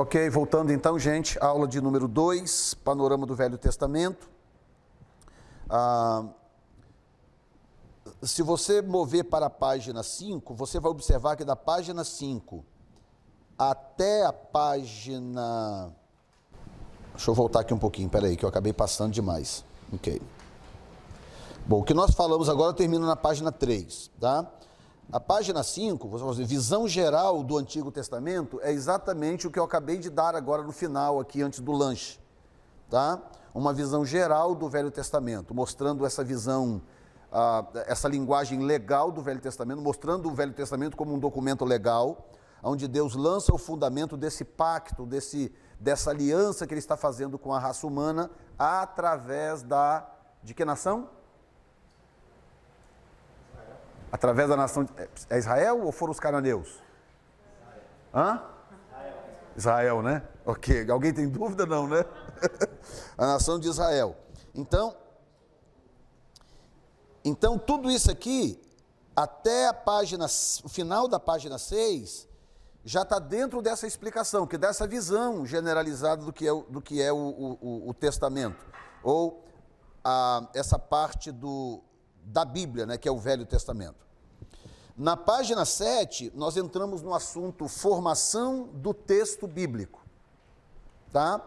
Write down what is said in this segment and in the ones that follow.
Ok, voltando então, gente, aula de número 2, panorama do Velho Testamento. Se você mover para a página 5, você vai observar que da página 5 até a página... Deixa eu voltar aqui um pouquinho, peraí, que eu acabei passando demais. Ok. Bom, o que nós falamos agora termina na página 3, tá? A página 5, você vai dizer, visão geral do Antigo Testamento, é exatamente o que eu acabei de dar agora no final, aqui antes do lanche, tá? Uma visão geral do Velho Testamento, mostrando essa visão, essa linguagem legal do Velho Testamento, mostrando o Velho Testamento como um documento legal, onde Deus lança o fundamento desse pacto, dessa aliança que Ele está fazendo com a raça humana, através de que nação? Através da nação... É Israel ou foram os cananeus? Hã? Israel, né? Ok. Alguém tem dúvida? Não, né? A nação de Israel. Então, tudo isso aqui, até o final da página 6, já está dentro dessa explicação, que dessa visão generalizada do que é o Testamento, ou essa parte da Bíblia, né, que é o Velho Testamento. Na página 7, nós entramos no assunto formação do texto bíblico, tá?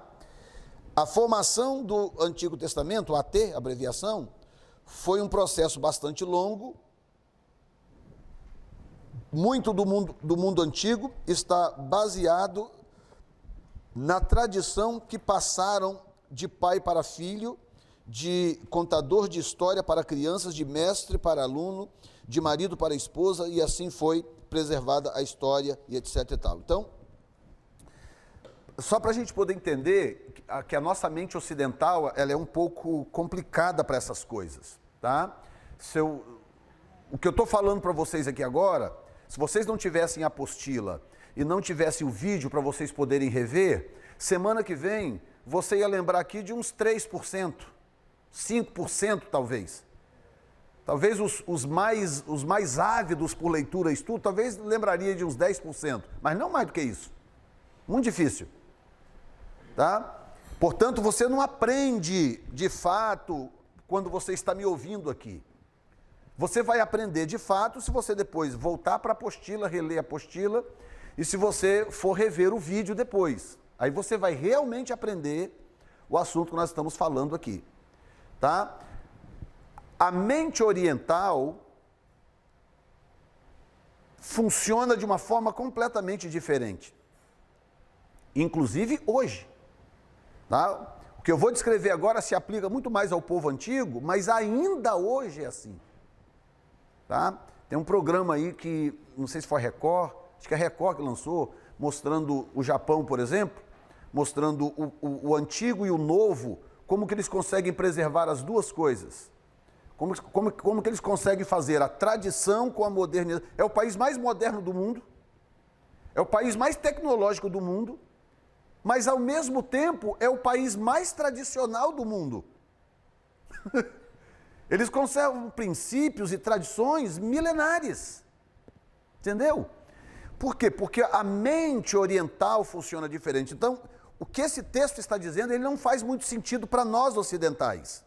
A formação do Antigo Testamento, AT, abreviação, foi um processo bastante longo. Muito do mundo antigo está baseado na tradição que passaram de pai para filho, de contador de história para crianças, de mestre para aluno, de marido para esposa, e assim foi preservada a história e etc e tal. Então, só para a gente poder entender que a nossa mente ocidental, ela é um pouco complicada para essas coisas, tá? O que eu estou falando para vocês aqui agora, se vocês não tivessem a apostila e não tivessem o vídeo para vocês poderem rever, semana que vem você ia lembrar aqui de uns 3%, 5% talvez. Talvez os mais ávidos por leitura e estudo, talvez lembraria de uns 10%, mas não mais do que isso. Muito difícil. Tá? Portanto, você não aprende de fato quando você está me ouvindo aqui. Você vai aprender de fato se você depois voltar para a apostila, reler a apostila, e se você for rever o vídeo depois. Aí você vai realmente aprender o assunto que nós estamos falando aqui. Tá? A mente oriental funciona de uma forma completamente diferente. Inclusive hoje. Tá? O que eu vou descrever agora se aplica muito mais ao povo antigo, mas ainda hoje é assim. Tá? Tem um programa aí que, não sei se foi a Record, acho que é a Record que lançou, mostrando o Japão, por exemplo, mostrando o antigo e o novo, como que eles conseguem preservar as duas coisas. Como que eles conseguem fazer a tradição com a modernidade. É o país mais moderno do mundo, é o país mais tecnológico do mundo, mas ao mesmo tempo é o país mais tradicional do mundo. Eles conservam princípios e tradições milenares. Entendeu? Por quê? Porque a mente oriental funciona diferente. Então, o que esse texto está dizendo, ele não faz muito sentido para nós ocidentais.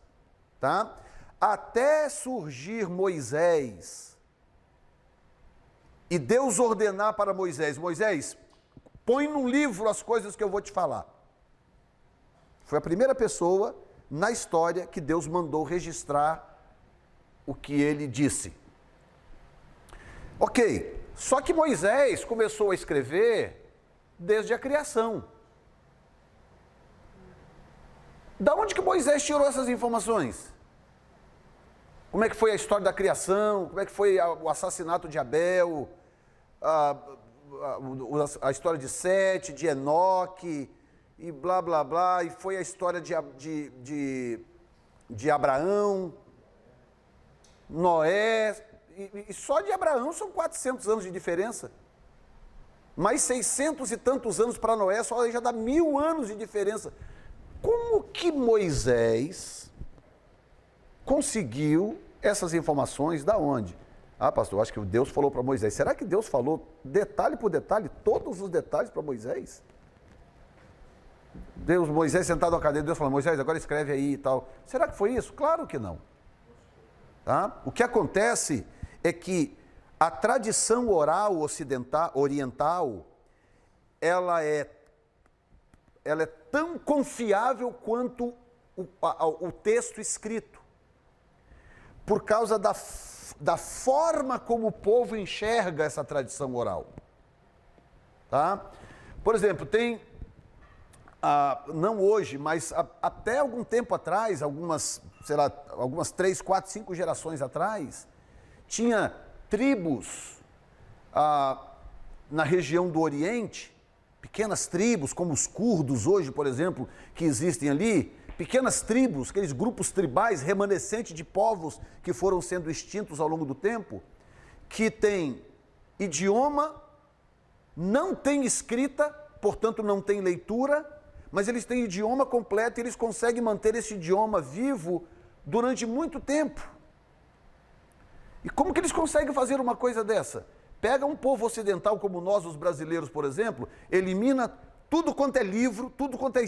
Tá? Até surgir Moisés, e Deus ordenar para Moisés, Moisés, põe num livro as coisas que eu vou te falar. Foi a primeira pessoa na história que Deus mandou registrar o que ele disse. Ok, só que Moisés começou a escrever desde a criação. Da onde que Moisés tirou essas informações? Como é que foi a história da criação? Como é que foi o assassinato de Abel? A história de Sete, de Enoque, e blá, blá, blá. E foi a história de Abraão, Noé. E só de Abraão são 400 anos de diferença. Mais 600 e tantos anos para Noé, só aí já dá 1000 anos de diferença. Como que Moisés conseguiu essas informações da onde? Ah, pastor, acho que Deus falou para Moisés. Será que Deus falou detalhe por detalhe, todos os detalhes para Moisés? Deus, Moisés sentado na cadeira, Deus falou, Moisés, agora escreve aí e tal. Será que foi isso? Claro que não. Tá? O que acontece é que a tradição oral oriental, ela é tão confiável quanto o texto escrito, por causa da forma como o povo enxerga essa tradição oral. Tá? Por exemplo, tem, não hoje, mas até algum tempo atrás, algumas 3, 4, 5 gerações atrás, tinha tribos na região do Oriente, pequenas tribos, como os curdos hoje, por exemplo, que existem ali, pequenas tribos, aqueles grupos tribais remanescentes de povos que foram sendo extintos ao longo do tempo, que tem idioma, não tem escrita, portanto não tem leitura, mas eles têm idioma completo e eles conseguem manter esse idioma vivo durante muito tempo. E como que eles conseguem fazer uma coisa dessa? Pega um povo ocidental como nós, os brasileiros, por exemplo, elimina tudo quanto é livro, tudo quanto é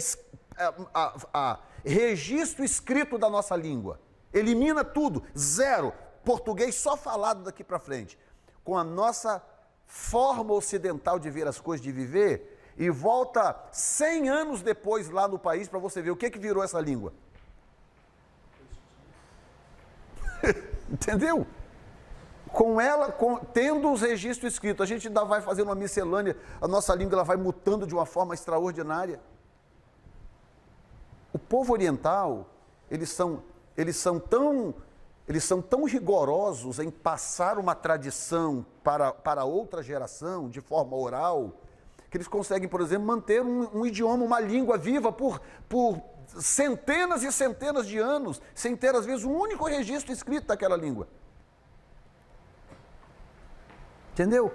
registro escrito da nossa língua. Elimina tudo, zero. Português só falado daqui para frente. Com a nossa forma ocidental de ver as coisas, de viver, e volta 100 anos depois lá no país para você ver o que virou essa língua. Entendeu? Com ela, tendo os registros escritos, a gente ainda vai fazendo uma miscelânea, a nossa língua ela vai mutando de uma forma extraordinária. O povo oriental, eles são tão rigorosos em passar uma tradição para outra geração, de forma oral, que eles conseguem, por exemplo, manter um idioma, uma língua viva por centenas e centenas de anos, sem ter, às vezes, um único registro escrito daquela língua. Entendeu?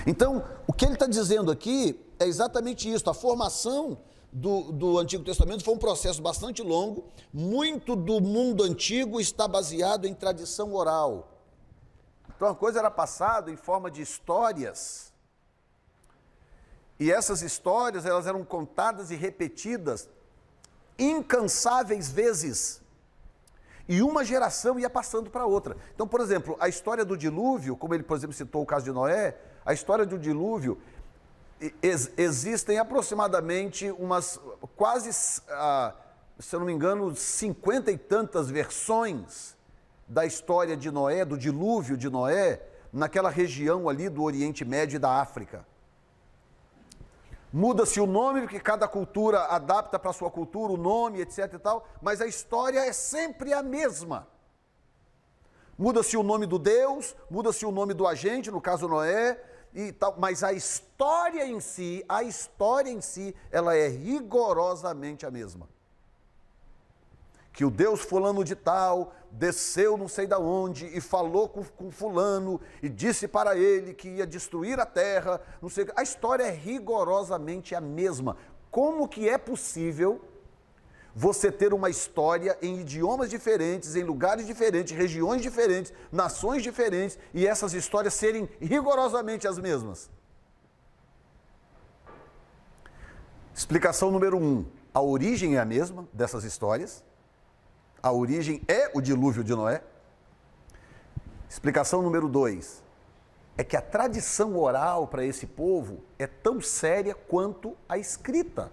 Então, o que ele está dizendo aqui é exatamente isso. A formação do Antigo Testamento foi um processo bastante longo. Muito do mundo antigo está baseado em tradição oral. Então, a coisa era passada em forma de histórias. E essas histórias, elas eram contadas e repetidas incansáveis vezes. E uma geração ia passando para outra. Então, por exemplo, a história do dilúvio, como ele, por exemplo, citou o caso de Noé, a história do dilúvio, existem aproximadamente umas quase, se eu não me engano, 50 e tantas versões da história de Noé, do dilúvio de Noé, naquela região ali do Oriente Médio e da África. Muda-se o nome, porque cada cultura adapta para a sua cultura o nome, etc e tal, mas a história é sempre a mesma. Muda-se o nome do Deus, muda-se o nome do agente, no caso Noé, e tal, mas a história em si, ela é rigorosamente a mesma. Que o Deus fulano de tal desceu não sei da onde e falou com fulano e disse para ele que ia destruir a terra, não sei. A história é rigorosamente a mesma. Como que é possível você ter uma história em idiomas diferentes, em lugares diferentes, regiões diferentes, nações diferentes, e essas histórias serem rigorosamente as mesmas? Explicação número 1. A origem é a mesma dessas histórias. A origem é o dilúvio de Noé. Explicação número 2. É que a tradição oral para esse povo é tão séria quanto a escrita.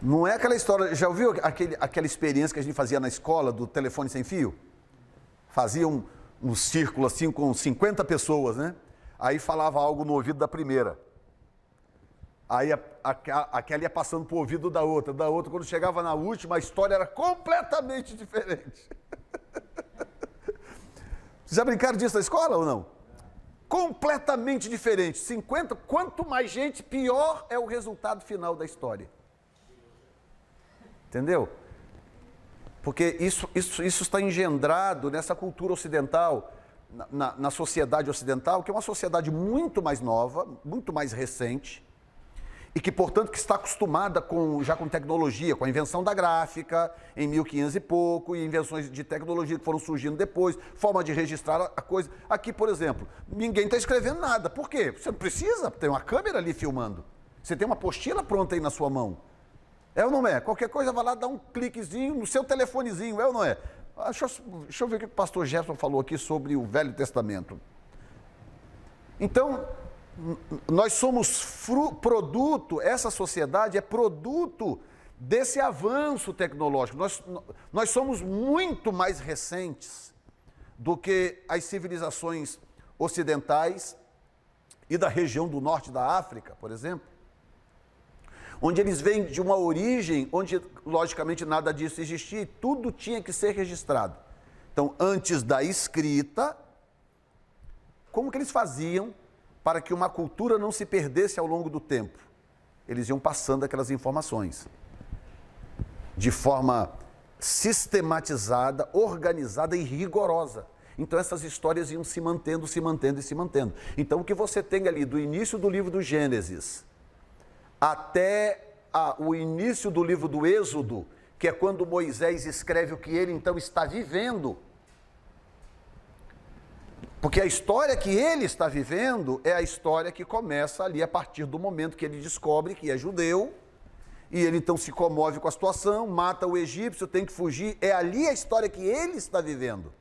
Não é aquela história, já ouviu aquela experiência que a gente fazia na escola do telefone sem fio? Fazia um círculo assim com 50 pessoas, né? Aí falava algo no ouvido da primeira. Aí aquela ia passando para o ouvido da outra. Quando chegava na última, a história era completamente diferente. Vocês já brincaram disso na escola ou não? Completamente diferente. 50, quanto mais gente, pior é o resultado final da história. Entendeu? Porque isso está engendrado nessa cultura ocidental, na sociedade ocidental, que é uma sociedade muito mais nova, muito mais recente, e que, portanto, que está acostumada já com tecnologia, com a invenção da gráfica, em 1500 e pouco, e invenções de tecnologia que foram surgindo depois, forma de registrar a coisa. Aqui, por exemplo, ninguém está escrevendo nada. Por quê? Você não precisa, tem uma câmera ali filmando. Você tem uma apostila pronta aí na sua mão. É ou não é? Qualquer coisa vai lá dar um cliquezinho no seu telefonezinho, é ou não é? Deixa eu ver o que o pastor Gerson falou aqui sobre o Velho Testamento. Então, nós somos produto, essa sociedade é produto desse avanço tecnológico. Nós somos muito mais recentes do que as civilizações ocidentais e da região do norte da África, por exemplo, onde eles vêm de uma origem onde, logicamente, nada disso existia e tudo tinha que ser registrado. Então, antes da escrita, como que eles faziam para que uma cultura não se perdesse ao longo do tempo? Eles iam passando aquelas informações de forma sistematizada, organizada e rigorosa. Então essas histórias iam se mantendo, se mantendo e se mantendo. Então o que você tem ali do início do livro do Gênesis até o início do livro do Êxodo, que é quando Moisés escreve o que ele então está vivendo, porque a história que ele está vivendo é a história que começa ali a partir do momento que ele descobre que é judeu, e ele então se comove com a situação, mata o egípcio, tem que fugir, é ali a história que ele está vivendo.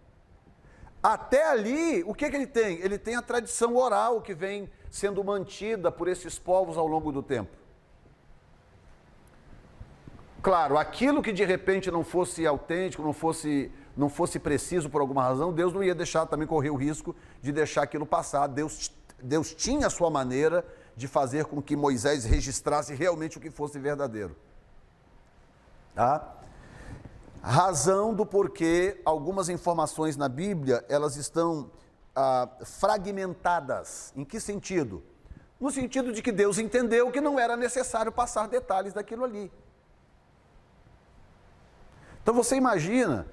Até ali, o que ele tem? Ele tem a tradição oral que vem sendo mantida por esses povos ao longo do tempo. Claro, aquilo que de repente não fosse autêntico, não fosse preciso por alguma razão, Deus não ia deixar também correr o risco de deixar aquilo passar. Deus tinha a sua maneira de fazer com que Moisés registrasse realmente o que fosse verdadeiro. Tá? Razão do porquê algumas informações na Bíblia, elas estão fragmentadas. Em que sentido? No sentido de que Deus entendeu que não era necessário passar detalhes daquilo ali. Então você imagina,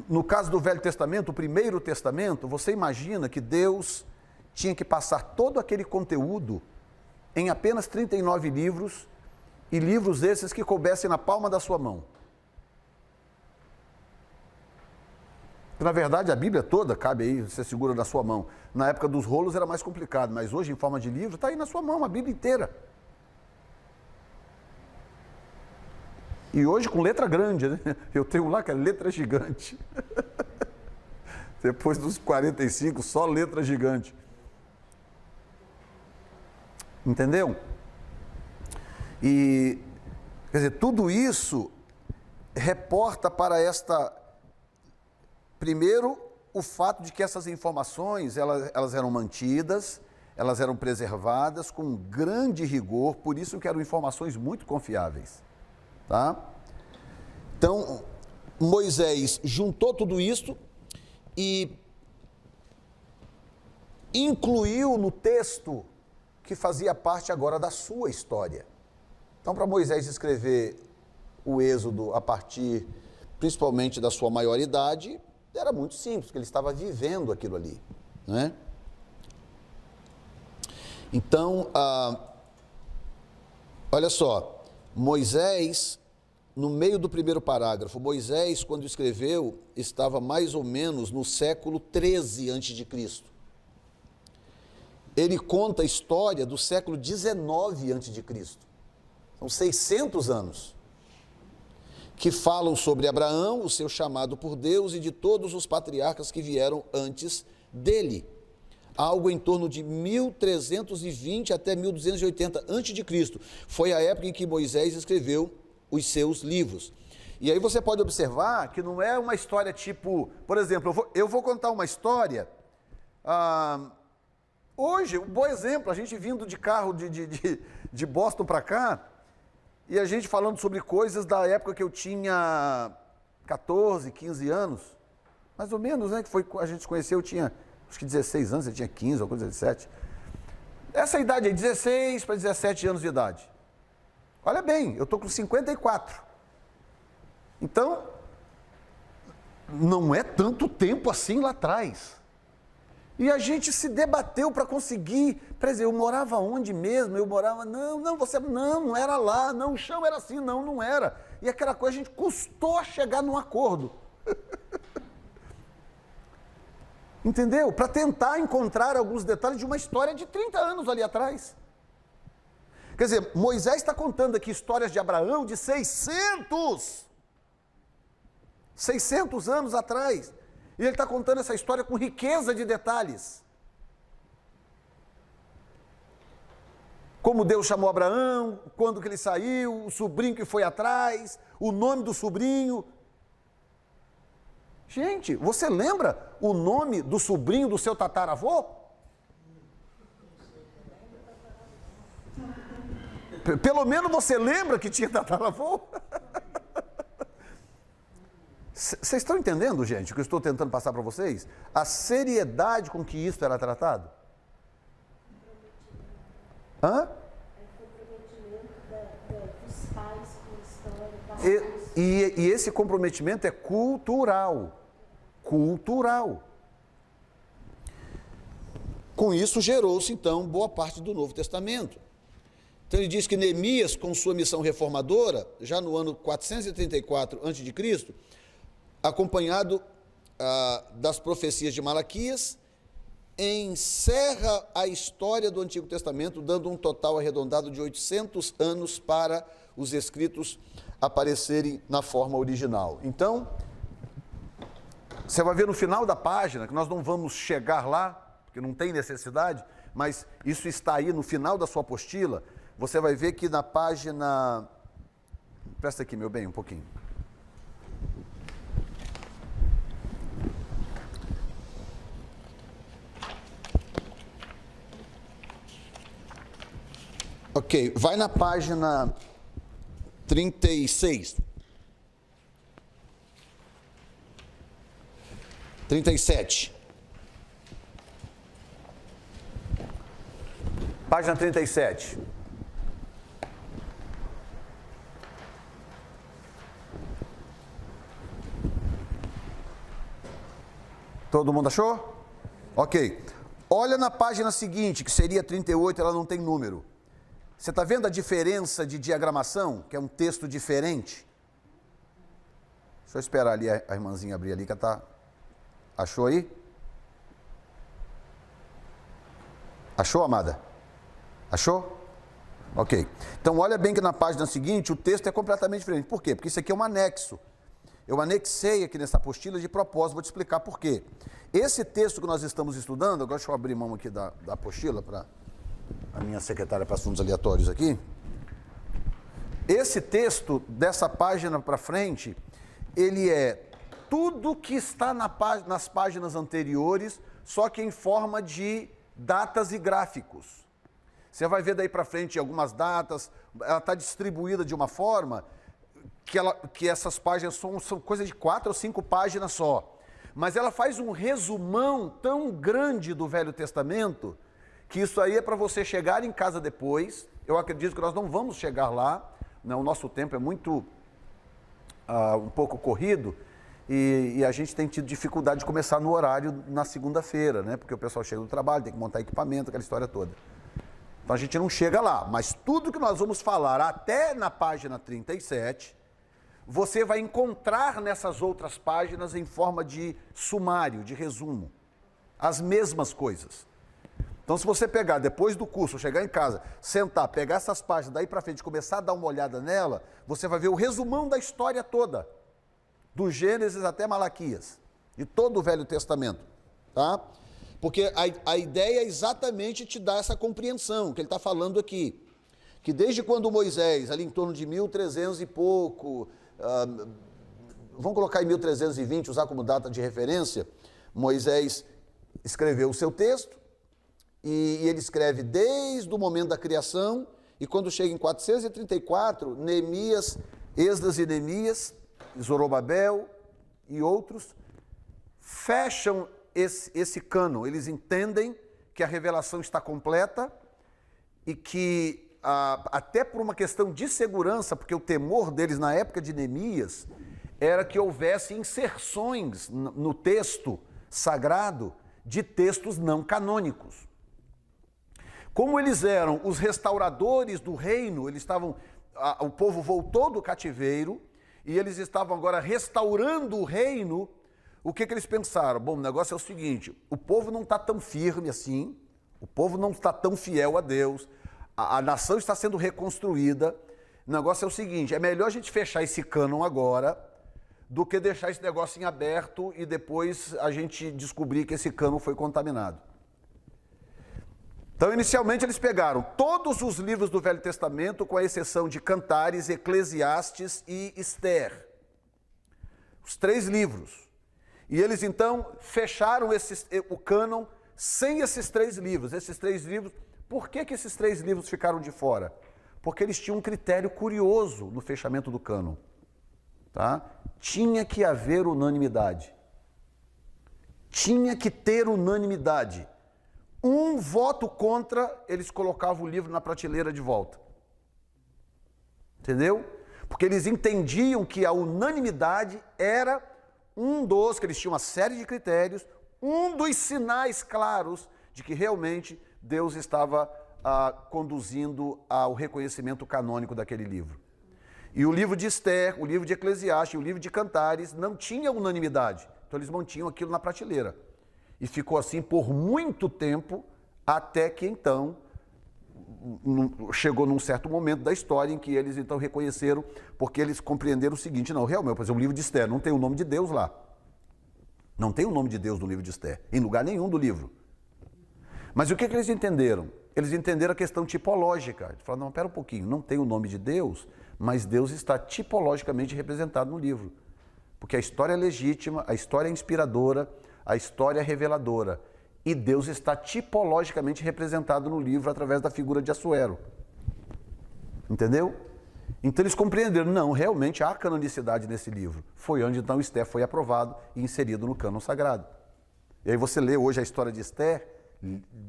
no caso do Velho Testamento, o Primeiro Testamento, você imagina que Deus tinha que passar todo aquele conteúdo em apenas 39 livros, e livros esses que coubessem na palma da sua mão. Na verdade, a Bíblia toda cabe aí, você segura na sua mão. Na época dos rolos era mais complicado, mas hoje, em forma de livro, está aí na sua mão, a Bíblia inteira. E hoje com letra grande, né? Eu tenho lá que é letra gigante. Depois dos 45, só letra gigante. Entendeu? E, quer dizer, tudo isso reporta para esta... Primeiro, o fato de que essas informações, elas eram mantidas, elas eram preservadas com grande rigor, por isso que eram informações muito confiáveis. Tá? Então, Moisés juntou tudo isso e incluiu no texto que fazia parte agora da sua história. Então, para Moisés escrever o Êxodo a partir, principalmente, da sua maioridade, era muito simples, porque ele estava vivendo aquilo ali, né? Então, olha só, Moisés, no meio do primeiro parágrafo, Moisés, quando escreveu, estava mais ou menos no século 13 a.C. Ele conta a história do século 19 a.C. São 600 anos. Que falam sobre Abraão, o seu chamado por Deus, e de todos os patriarcas que vieram antes dele. Algo em torno de 1320 até 1280 a.C. Foi a época em que Moisés escreveu os seus livros. E aí você pode observar que não é uma história tipo... Por exemplo, eu vou contar uma história... hoje, um bom exemplo, a gente vindo de carro de Boston para cá... E a gente falando sobre coisas da época que eu tinha 14, 15 anos, mais ou menos, né? Que foi, a gente se conheceu, eu tinha acho que 16 anos, eu tinha 15 ou coisa 17. Essa idade aí, 16 para 17 anos de idade. Olha bem, eu estou com 54. Então, não é tanto tempo assim lá atrás. E a gente se debateu para conseguir, por exemplo, eu morava onde mesmo? Eu morava, não era lá, não, o chão era assim, não era. E aquela coisa, a gente custou a chegar num acordo. Entendeu? Para tentar encontrar alguns detalhes de uma história de 30 anos ali atrás. Quer dizer, Moisés está contando aqui histórias de Abraão de 600 anos atrás. E ele está contando essa história com riqueza de detalhes. Como Deus chamou Abraão, quando que ele saiu, o sobrinho que foi atrás, o nome do sobrinho. Gente, você lembra o nome do sobrinho do seu tataravô? Pelo menos você lembra que tinha tataravô? Vocês estão entendendo, gente, o que eu estou tentando passar para vocês? A seriedade com que isso era tratado? Hã? E esse comprometimento é cultural. Cultural. Com isso gerou-se, então, boa parte do Novo Testamento. Então ele diz que Neemias, com sua missão reformadora, já no ano 434 a.C., acompanhado das profecias de Malaquias, encerra a história do Antigo Testamento, dando um total arredondado de 800 anos para os escritos aparecerem na forma original. Então, você vai ver no final da página, que nós não vamos chegar lá, porque não tem necessidade, mas isso está aí no final da sua apostila. Você vai ver que na página... Presta aqui, meu bem, um pouquinho. Ok, vai na página 36. 37. Página 37. Todo mundo achou? Ok. Olha na página seguinte, que seria 38, ela não tem número. Você está vendo a diferença de diagramação, que é um texto diferente? Deixa eu esperar ali a irmãzinha abrir ali, que ela está... Achou aí? Achou, amada? Achou? Ok. Então, olha bem que na página seguinte o texto é completamente diferente. Por quê? Porque isso aqui é um anexo. Eu anexei aqui nessa apostila de propósito, vou te explicar por quê. Esse texto que nós estamos estudando, agora deixa eu abrir mão aqui da apostila para a minha secretária para assuntos aleatórios aqui. Esse texto, dessa página para frente, ele é tudo que está nas páginas anteriores, só que em forma de datas e gráficos. Você vai ver daí para frente algumas datas, ela está distribuída de uma forma que essas páginas são coisa de 4 ou 5 páginas só. Mas ela faz um resumão tão grande do Velho Testamento, que isso aí é para você chegar em casa depois. Eu acredito que nós não vamos chegar lá, né? O nosso tempo é muito, um pouco corrido, e a gente tem tido dificuldade de começar no horário na segunda-feira, né? Porque o pessoal chega do trabalho, tem que montar equipamento, aquela história toda. Então a gente não chega lá, mas tudo que nós vamos falar até na página 37, você vai encontrar nessas outras páginas em forma de sumário, de resumo, as mesmas coisas. Então, se você pegar depois do curso, chegar em casa, sentar, pegar essas páginas daí para frente, começar a dar uma olhada nela, você vai ver o resumão da história toda, do Gênesis até Malaquias, de todo o Velho Testamento, tá? Porque a ideia é exatamente te dar essa compreensão que ele está falando aqui, que desde quando Moisés, ali em torno de 1300 e pouco, vamos colocar em 1320, usar como data de referência, Moisés escreveu o seu texto, e ele escreve desde o momento da criação, e quando chega em 434, Neemias, Esdras e Neemias, Zorobabel e outros, fecham esse cânon. Eles entendem que a revelação está completa e que, até por uma questão de segurança, porque o temor deles na época de Neemias era que houvesse inserções no texto sagrado de textos não canônicos. Como eles eram os restauradores do reino, o povo voltou do cativeiro e eles estavam agora restaurando o reino. O que eles pensaram? Bom, o negócio é o seguinte, o povo não está tão firme assim, o povo não está tão fiel a Deus, A nação está sendo reconstruída. O negócio é o seguinte, é melhor a gente fechar esse cânon agora do que deixar esse negócio em aberto e depois a gente descobrir que esse cânon foi contaminado. Então, inicialmente, eles pegaram todos os livros do Velho Testamento, com a exceção de Cantares, Eclesiastes e Esther. Os 3 livros. E eles, então, fecharam o cânon sem esses 3 livros. Esses 3 livros, por que esses 3 livros ficaram de fora? Porque eles tinham um critério curioso no fechamento do cânon. Tá? Tinha que haver unanimidade. Tinha que ter unanimidade. Um voto contra, eles colocavam o livro na prateleira de volta. Entendeu? Porque eles entendiam que a unanimidade era que eles tinham uma série de critérios, um dos sinais claros de que realmente Deus estava conduzindo ao reconhecimento canônico daquele livro. E o livro de Esther, o livro de Eclesiastes, o livro de Cantares não tinha unanimidade. Então eles mantinham aquilo na prateleira. E ficou assim por muito tempo, até que então chegou num certo momento da história em que eles então reconheceram, porque eles compreenderam o seguinte, não, realmente, por exemplo, o livro de Esther não tem o nome de Deus lá. Não tem o nome de Deus no livro de Esther, em lugar nenhum do livro. Mas o que eles entenderam? Eles entenderam a questão tipológica. Eles falaram, não, espera um pouquinho, não tem o nome de Deus, mas Deus está tipologicamente representado no livro. Porque a história é legítima, a história é inspiradora, a história é reveladora. E Deus está tipologicamente representado no livro através da figura de Assuero. Entendeu? Então eles compreenderam, não, realmente há canonicidade nesse livro. Foi onde então Esther foi aprovado e inserido no cânon sagrado. E aí você lê hoje a história de Esther,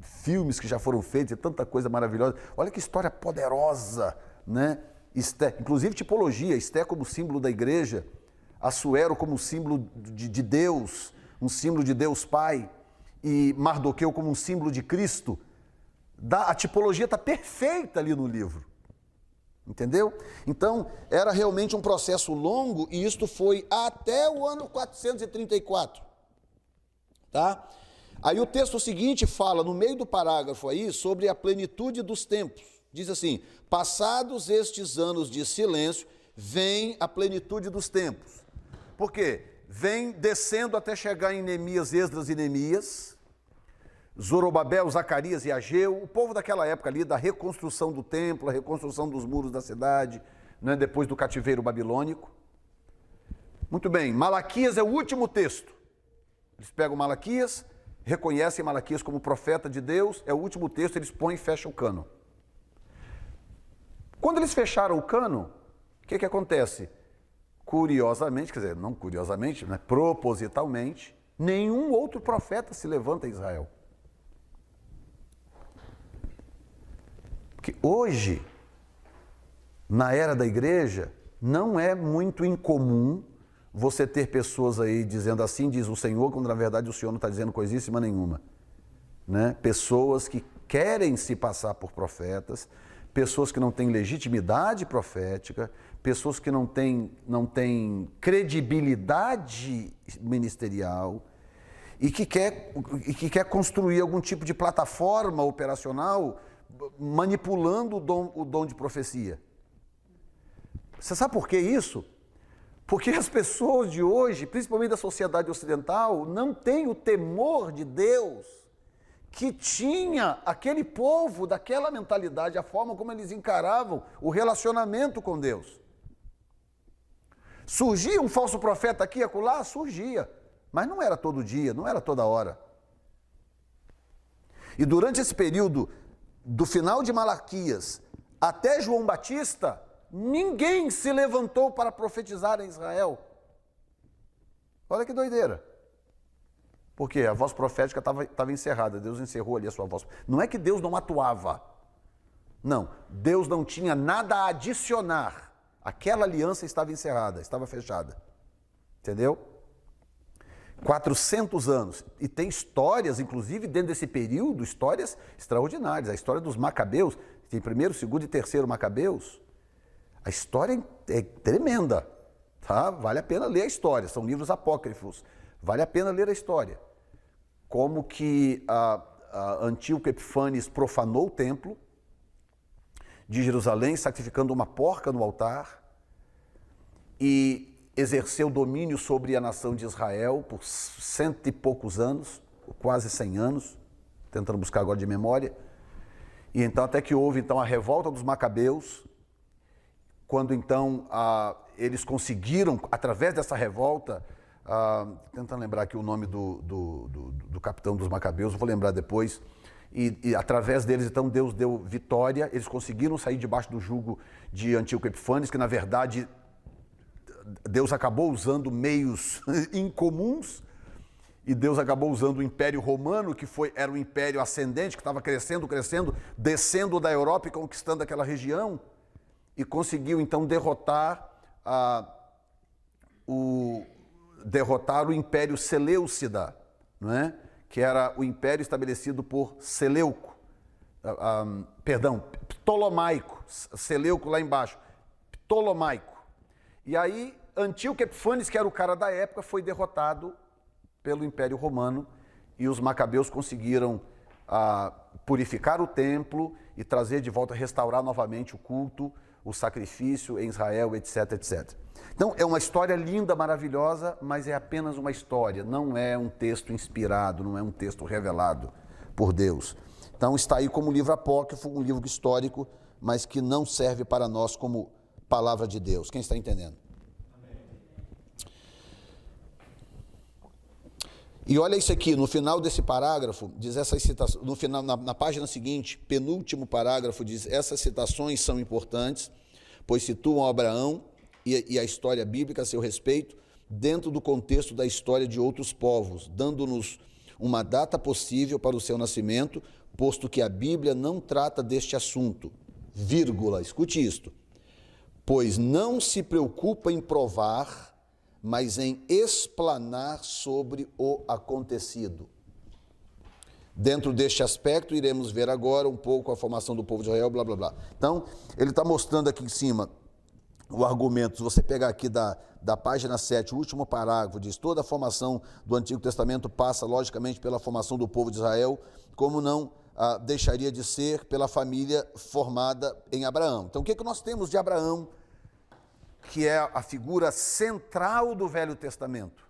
filmes que já foram feitos e tanta coisa maravilhosa. Olha que história poderosa, né? Esther, inclusive tipologia, Esther como símbolo da igreja, Assuero como símbolo de Deus, um símbolo de Deus Pai, e Mardoqueu como um símbolo de Cristo. A tipologia está perfeita ali no livro. Entendeu? Então, era realmente um processo longo e isto foi até o ano 434. Tá? Aí o texto seguinte fala, no meio do parágrafo aí, sobre a plenitude dos tempos. Diz assim, passados estes anos de silêncio, vem a plenitude dos tempos. Por quê? Vem descendo até chegar em Neemias, Esdras e Neemias, Zorobabel, Zacarias e Ageu, o povo daquela época ali, da reconstrução do templo, a reconstrução dos muros da cidade, né, depois do cativeiro babilônico. Muito bem, Malaquias é o último texto. Eles pegam Malaquias, reconhecem Malaquias como profeta de Deus, é o último texto, eles põem e fecham o cânon. Quando eles fecharam o cânon, o que acontece? Curiosamente, quer dizer, não curiosamente, né, propositalmente, nenhum outro profeta se levanta em Israel. Porque hoje, na era da igreja, não é muito incomum você ter pessoas aí dizendo assim, diz o Senhor, quando na verdade o Senhor não está dizendo coisíssima nenhuma. Né? Pessoas que querem se passar por profetas, pessoas que não têm legitimidade profética, pessoas que não têm credibilidade ministerial e que quer construir algum tipo de plataforma operacional manipulando o dom de profecia. Você sabe por que isso? Porque as pessoas de hoje, principalmente da sociedade ocidental, não têm o temor de Deus que tinha aquele povo daquela mentalidade, a forma como eles encaravam o relacionamento com Deus. Surgia um falso profeta aqui e acolá? Surgia, mas não era todo dia, não era toda hora. E durante esse período, do final de Malaquias até João Batista, ninguém se levantou para profetizar em Israel. Olha que doideira. Porque a voz profética estava encerrada, Deus encerrou ali a sua voz. Não é que Deus não atuava. Não, Deus não tinha nada a adicionar. Aquela aliança estava encerrada, estava fechada. Entendeu? 400 anos. E tem histórias, inclusive, dentro desse período, histórias extraordinárias. A história dos Macabeus, tem primeiro, segundo e terceiro Macabeus. A história é tremenda, tá? Vale a pena ler a história, são livros apócrifos. Vale a pena ler a história. Como que Antíoco Epifanes profanou o templo, de Jerusalém, sacrificando uma porca no altar, e exerceu domínio sobre a nação de Israel por 100 e poucos anos, quase 100 anos, tentando buscar agora de memória. E então até que houve então a revolta dos Macabeus, quando então eles conseguiram, através dessa revolta, tentando lembrar aqui o nome do capitão dos Macabeus, vou lembrar depois, e através deles então Deus deu vitória, eles conseguiram sair debaixo do jugo de Antíoco Epífanes, que na verdade Deus acabou usando meios incomuns, e Deus acabou usando o Império Romano, que era um império ascendente, que estava crescendo, descendo da Europa e conquistando aquela região, e conseguiu então derrotar o Império Seleucida, não é? Que era o império estabelecido por Seleuco, Ptolomaico, Seleuco lá embaixo, Ptolomaico. E aí Antíoco Epífanes, que era o cara da época, foi derrotado pelo Império Romano, e os Macabeus conseguiram purificar o templo e trazer de volta, restaurar novamente o culto, o sacrifício em Israel, etc, etc. Então, é uma história linda, maravilhosa, mas é apenas uma história, não é um texto inspirado, não é um texto revelado por Deus. Então, está aí como livro apócrifo, um livro histórico, mas que não serve para nós como palavra de Deus. Quem está entendendo? E olha isso aqui, no final desse parágrafo, diz essas citações, no final, na página seguinte, penúltimo parágrafo, diz: essas citações são importantes, pois situam Abraão e a história bíblica a seu respeito dentro do contexto da história de outros povos, dando-nos uma data possível para o seu nascimento, posto que a Bíblia não trata deste assunto, vírgula, escute isto, pois não se preocupa em provar, mas em explanar sobre o acontecido. Dentro deste aspecto, iremos ver agora um pouco a formação do povo de Israel, blá, blá, blá. Então, ele está mostrando aqui em cima o argumento. Se você pegar aqui da página 7, o último parágrafo, diz: toda a formação do Antigo Testamento passa, logicamente, pela formação do povo de Israel, como não deixaria de ser pela família formada em Abraão. Então, o que nós temos de Abraão, que é a figura central do Velho Testamento?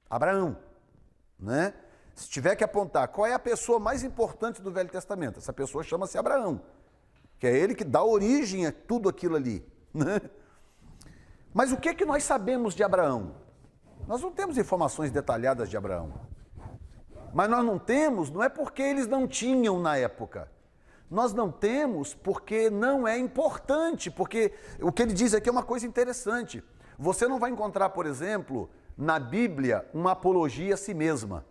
Abraão, né? Se tiver que apontar qual é a pessoa mais importante do Velho Testamento, essa pessoa chama-se Abraão, que é ele que dá origem a tudo aquilo ali, né? Mas o que nós sabemos de Abraão? Nós não temos informações detalhadas de Abraão. Mas nós não temos, não é porque eles não tinham na época. Nós não temos porque não é importante, porque o que ele diz aqui é uma coisa interessante. Você não vai encontrar, por exemplo, na Bíblia, uma apologia a si mesma.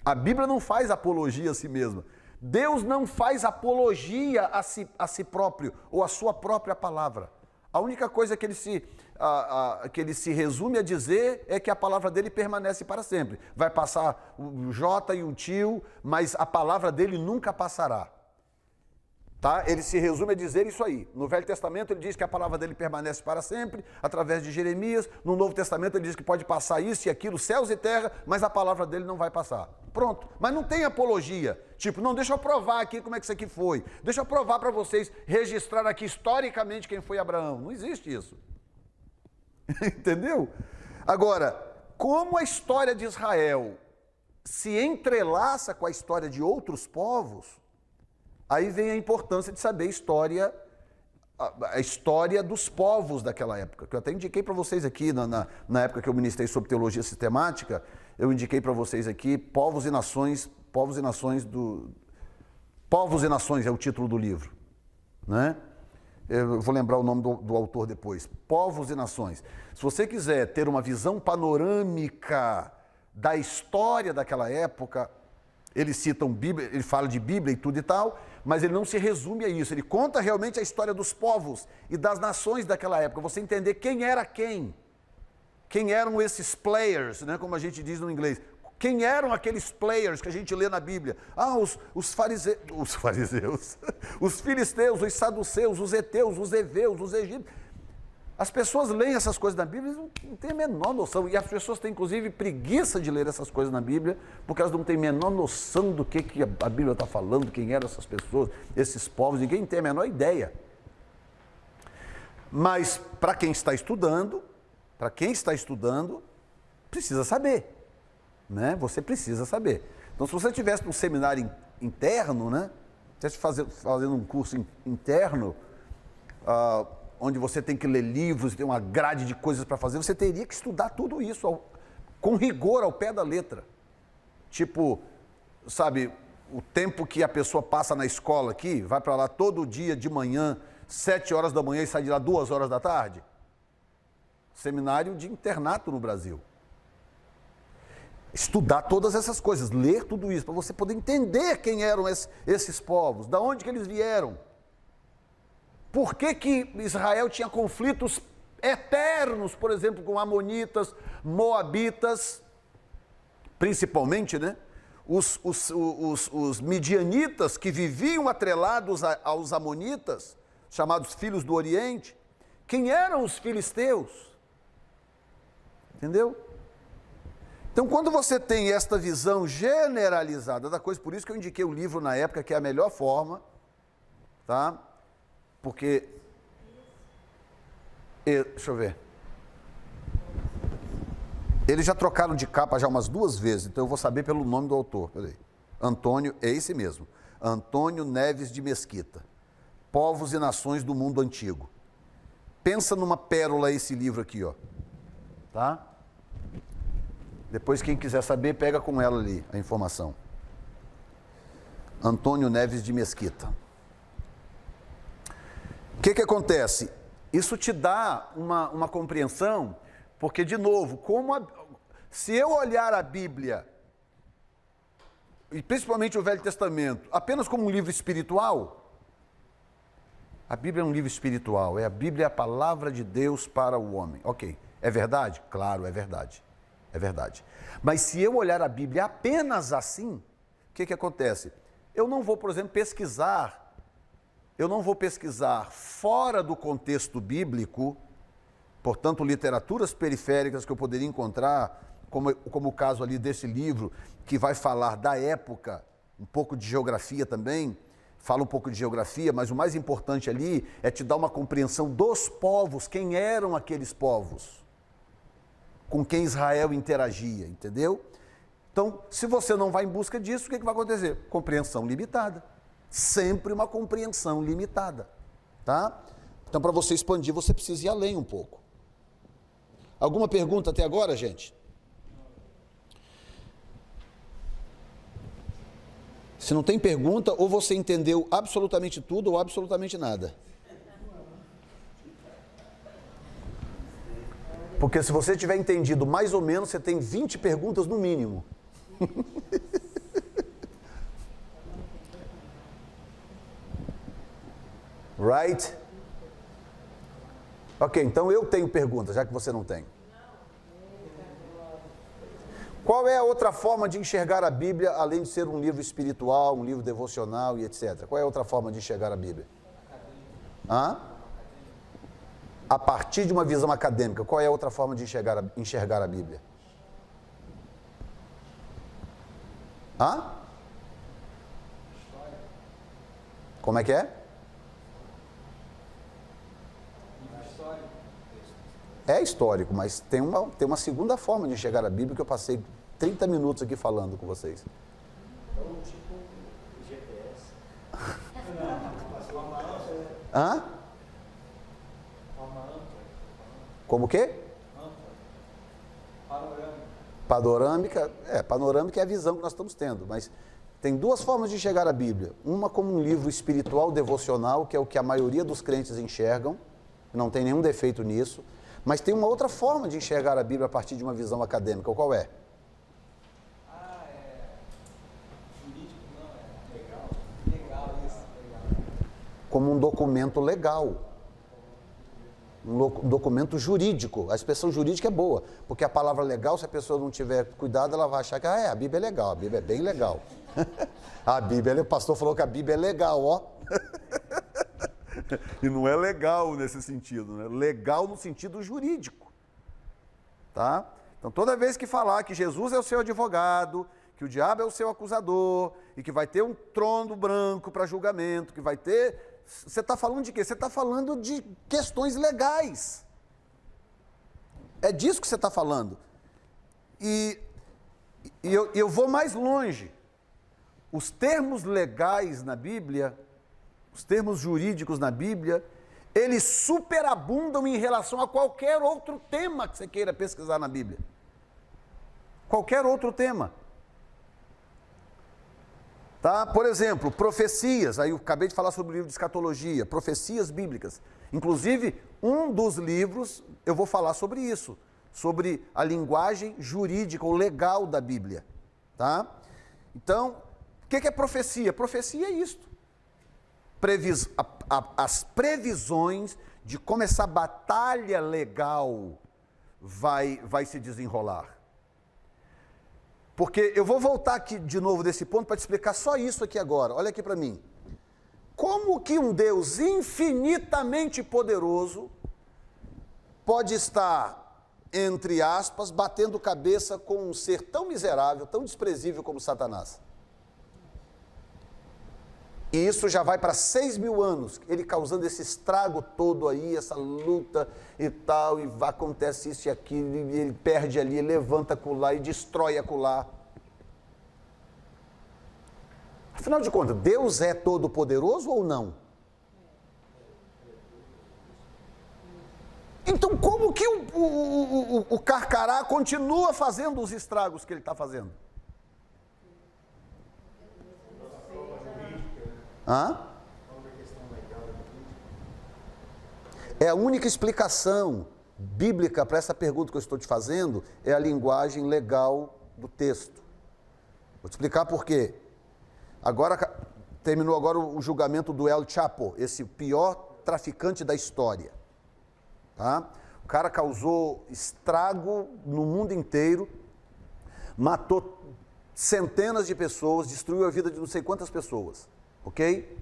A Bíblia não faz apologia a si mesma. Deus não faz apologia a si próprio ou a sua própria palavra. A única coisa que ele se resume a dizer é que a palavra dele permanece para sempre. Vai passar o J e o tio, mas a palavra dele nunca passará. Tá? Ele se resume a dizer isso aí. No Velho Testamento ele diz que a palavra dele permanece para sempre, através de Jeremias. No Novo Testamento ele diz que pode passar isso e aquilo, céus e terra, mas a palavra dele não vai passar. Pronto. Mas não tem apologia. Tipo, não, deixa eu provar aqui como é que isso aqui foi. Deixa eu provar para vocês, registrar aqui historicamente quem foi Abraão. Não existe isso. Entendeu? Agora, como a história de Israel se entrelaça com a história de outros povos, aí vem a importância de saber a história dos povos daquela época, que eu até indiquei para vocês aqui, na época que eu ministrei sobre teologia sistemática, eu indiquei para vocês aqui Povos e Nações é o título do livro, né? Eu vou lembrar o nome do autor depois. Povos e Nações. Se você quiser ter uma visão panorâmica da história daquela época, eles citam Bíblia, ele fala de Bíblia e tudo e tal, mas ele não se resume a isso. Ele conta realmente a história dos povos e das nações daquela época. Você entender quem era quem. Quem eram esses players, né, como a gente diz no inglês. Quem eram aqueles players que a gente lê na Bíblia? Os fariseus, os filisteus, os saduceus, os heteus, os heveus, os egípcios. As pessoas leem essas coisas na Bíblia e não têm a menor noção. E as pessoas têm, inclusive, preguiça de ler essas coisas na Bíblia, porque elas não têm a menor noção do que a Bíblia está falando, quem eram essas pessoas, esses povos, ninguém tem a menor ideia. Mas, para quem está estudando, precisa saber. Né? Você precisa saber. Então, se você tivesse um seminário interno, né? Estivesse fazendo um curso interno, onde você tem que ler livros, tem uma grade de coisas para fazer, você teria que estudar tudo isso com rigor, ao pé da letra. Tipo, sabe, o tempo que a pessoa passa na escola aqui, vai para lá todo dia de manhã, 7 horas da manhã e sai de lá 2 horas da tarde? Seminário de internato no Brasil. Estudar todas essas coisas, ler tudo isso, para você poder entender quem eram esses povos, de onde que eles vieram. Por que que Israel tinha conflitos eternos, por exemplo, com amonitas, moabitas, principalmente, né? Os midianitas que viviam atrelados aos amonitas, chamados filhos do Oriente. Quem eram os filisteus? Entendeu? Então, quando você tem esta visão generalizada da coisa, por isso que eu indiquei o livro na época, que é a melhor forma, tá? Porque, deixa eu ver, eles já trocaram de capa já umas 2 vezes, então eu vou saber pelo nome do autor. Peraí. Antônio, é esse mesmo, Antônio Neves de Mesquita, Povos e Nações do Mundo Antigo. Pensa numa pérola esse livro aqui, ó, tá? Depois, quem quiser saber, pega com ela ali a informação. Antônio Neves de Mesquita. O que acontece? Isso te dá uma compreensão, porque, de novo, se eu olhar a Bíblia, e principalmente o Velho Testamento, apenas como um livro espiritual, a Bíblia é um livro espiritual, a Bíblia é a palavra de Deus para o homem. Ok, é verdade? Claro, é verdade. É verdade. Mas se eu olhar a Bíblia apenas assim, o que acontece? Eu não vou, por exemplo, pesquisar fora do contexto bíblico, portanto, literaturas periféricas que eu poderia encontrar, como o caso ali desse livro, que vai falar da época, um pouco de geografia também, fala um pouco de geografia, mas o mais importante ali é te dar uma compreensão dos povos, quem eram aqueles povos, com quem Israel interagia, entendeu? Então, se você não vai em busca disso, o que vai acontecer? Compreensão limitada. Sempre uma compreensão limitada, tá? Então, para você expandir, você precisa ir além um pouco. Alguma pergunta até agora, gente? Se não tem pergunta, ou você entendeu absolutamente tudo ou absolutamente nada. Porque se você tiver entendido mais ou menos, você tem 20 perguntas no mínimo. Right? Ok, então eu tenho perguntas, já que você não tem. Qual é a outra forma de enxergar a Bíblia, além de ser um livro espiritual, um livro devocional e etc? Qual é a outra forma de enxergar a Bíblia? Hã? A partir de uma visão acadêmica, qual é a outra forma de enxergar a Bíblia? Hã? Como é que é? É histórico, mas tem uma segunda forma de enxergar a Bíblia que eu passei 30 minutos aqui falando com vocês. Então, tipo, GPS. Hã? Como o quê? Panorâmica. Panorâmica é a visão que nós estamos tendo, mas tem 2 formas de enxergar a Bíblia. Uma como um livro espiritual devocional, que é o que a maioria dos crentes enxergam, não tem nenhum defeito nisso, mas tem uma outra forma de enxergar a Bíblia a partir de uma visão acadêmica. Qual é? Jurídico, não, legal. Legal isso, legal. Como um documento legal. Um documento jurídico. A expressão jurídica é boa, porque a palavra legal, se a pessoa não tiver cuidado, ela vai achar que a Bíblia é legal, a Bíblia é bem legal. A Bíblia, o pastor falou que a Bíblia é legal, ó. E não é legal nesse sentido, né? Legal no sentido jurídico, tá? Então, toda vez que falar que Jesus é o seu advogado, que o diabo é o seu acusador, e que vai ter um trono branco para julgamento, que vai ter... Você está falando de quê? Você está falando de questões legais. É disso que você está falando. E eu vou mais longe. Os termos legais na Bíblia, os termos jurídicos na Bíblia, eles superabundam em relação a qualquer outro tema que você queira pesquisar na Bíblia. Qualquer outro tema. Tá? Por exemplo, profecias. Aí eu acabei de falar sobre o livro de escatologia, profecias bíblicas. Inclusive, um dos livros, eu vou falar sobre isso, sobre a linguagem jurídica ou legal da Bíblia. Tá? Então, o que é profecia? Profecia é isto. As previsões de como essa batalha legal vai se desenrolar. Porque eu vou voltar aqui de novo desse ponto para te explicar só isso aqui agora. Olha aqui para mim. Como que um Deus infinitamente poderoso pode estar, entre aspas, batendo cabeça com um ser tão miserável, tão desprezível como Satanás? E isso já vai para 6.000 anos, ele causando esse estrago todo aí, essa luta e tal, e acontece isso e aquilo, e ele perde ali, ele levanta acolá e destrói acolá. Afinal de contas, Deus é todo poderoso ou não? Então como que o Carcará continua fazendo os estragos que ele está fazendo? Hã? É a única explicação bíblica para essa pergunta que eu estou te fazendo, é a linguagem legal do texto. Vou te explicar por quê. Terminou agora o julgamento do El Chapo, esse pior traficante da história. Tá? O cara causou estrago no mundo inteiro, matou centenas de pessoas, destruiu a vida de não sei quantas pessoas. Ok?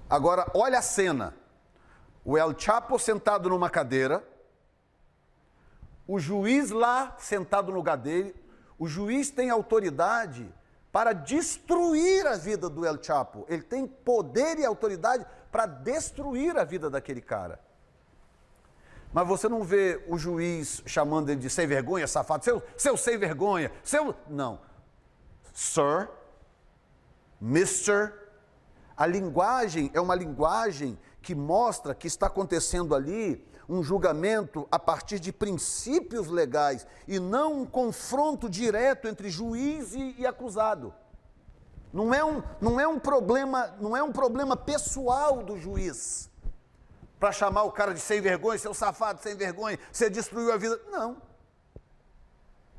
Agora, olha a cena. O El Chapo sentado numa cadeira, o juiz lá sentado no lugar dele, o juiz tem autoridade para destruir a vida do El Chapo. Ele tem poder e autoridade para destruir a vida daquele cara. Mas você não vê o juiz chamando ele de sem vergonha, safado, seu sem vergonha, Não. Sir, Mr. A linguagem é uma linguagem que mostra que está acontecendo ali um julgamento a partir de princípios legais e não um confronto direto entre juiz e acusado. Não é um problema pessoal do juiz para chamar o cara de sem vergonha, seu safado, sem vergonha, você destruiu a vida. Não.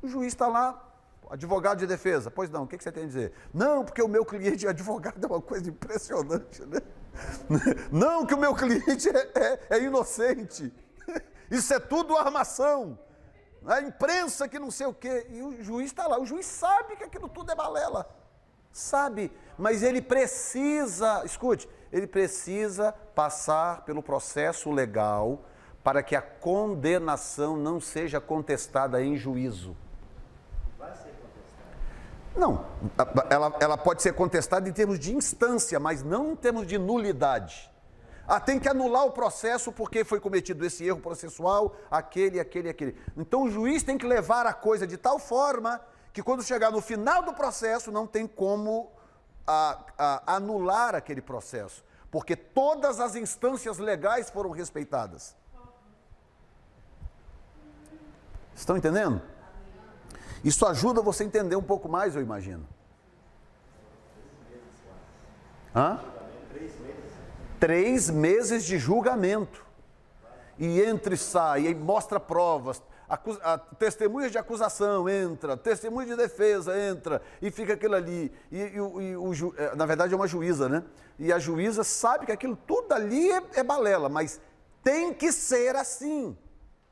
O juiz está lá. Advogado de defesa, pois não, o que você tem a dizer? Não, porque o meu cliente é advogado, é uma coisa impressionante, né? Não, que o meu cliente é inocente. Isso é tudo armação. A imprensa que não sei o quê. E o juiz está lá, o juiz sabe que aquilo tudo é balela. Sabe, mas ele precisa, escute, ele precisa passar pelo processo legal para que a condenação não seja contestada em juízo. Não, ela pode ser contestada em termos de instância, mas não em termos de nulidade. Tem que anular o processo porque foi cometido esse erro processual, aquele. Então o juiz tem que levar a coisa de tal forma que quando chegar no final do processo não tem como anular aquele processo, porque todas as instâncias legais foram respeitadas. Estão entendendo? Isso ajuda você a entender um pouco mais, eu imagino. 3 meses de julgamento. E entra e sai, e mostra provas. Testemunhas de acusação entra, testemunha de defesa entra, e fica aquilo ali. Na verdade é uma juíza, né? E a juíza sabe que aquilo tudo ali é balela, mas tem que ser assim,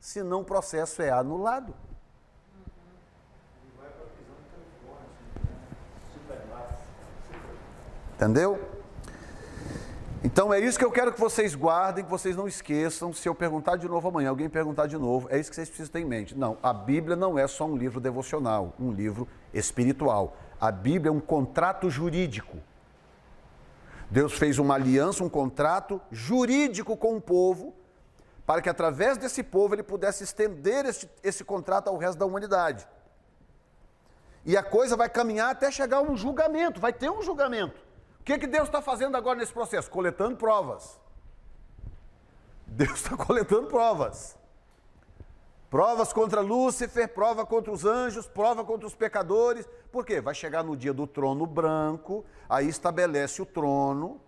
senão o processo é anulado. Entendeu? Então é isso que eu quero que vocês guardem, que vocês não esqueçam. Se eu perguntar de novo amanhã, alguém perguntar de novo, é isso que vocês precisam ter em mente. Não, a Bíblia não é só um livro devocional, um livro espiritual. A Bíblia é um contrato jurídico. Deus fez uma aliança, um contrato jurídico com o povo, para que através desse povo ele pudesse estender esse contrato ao resto da humanidade. E a coisa vai caminhar até chegar a um julgamento, vai ter um julgamento. O que Deus está fazendo agora nesse processo? Coletando provas. Deus está coletando provas. Provas contra Lúcifer, prova contra os anjos, prova contra os pecadores. Por quê? Vai chegar no dia do trono branco, aí estabelece o trono,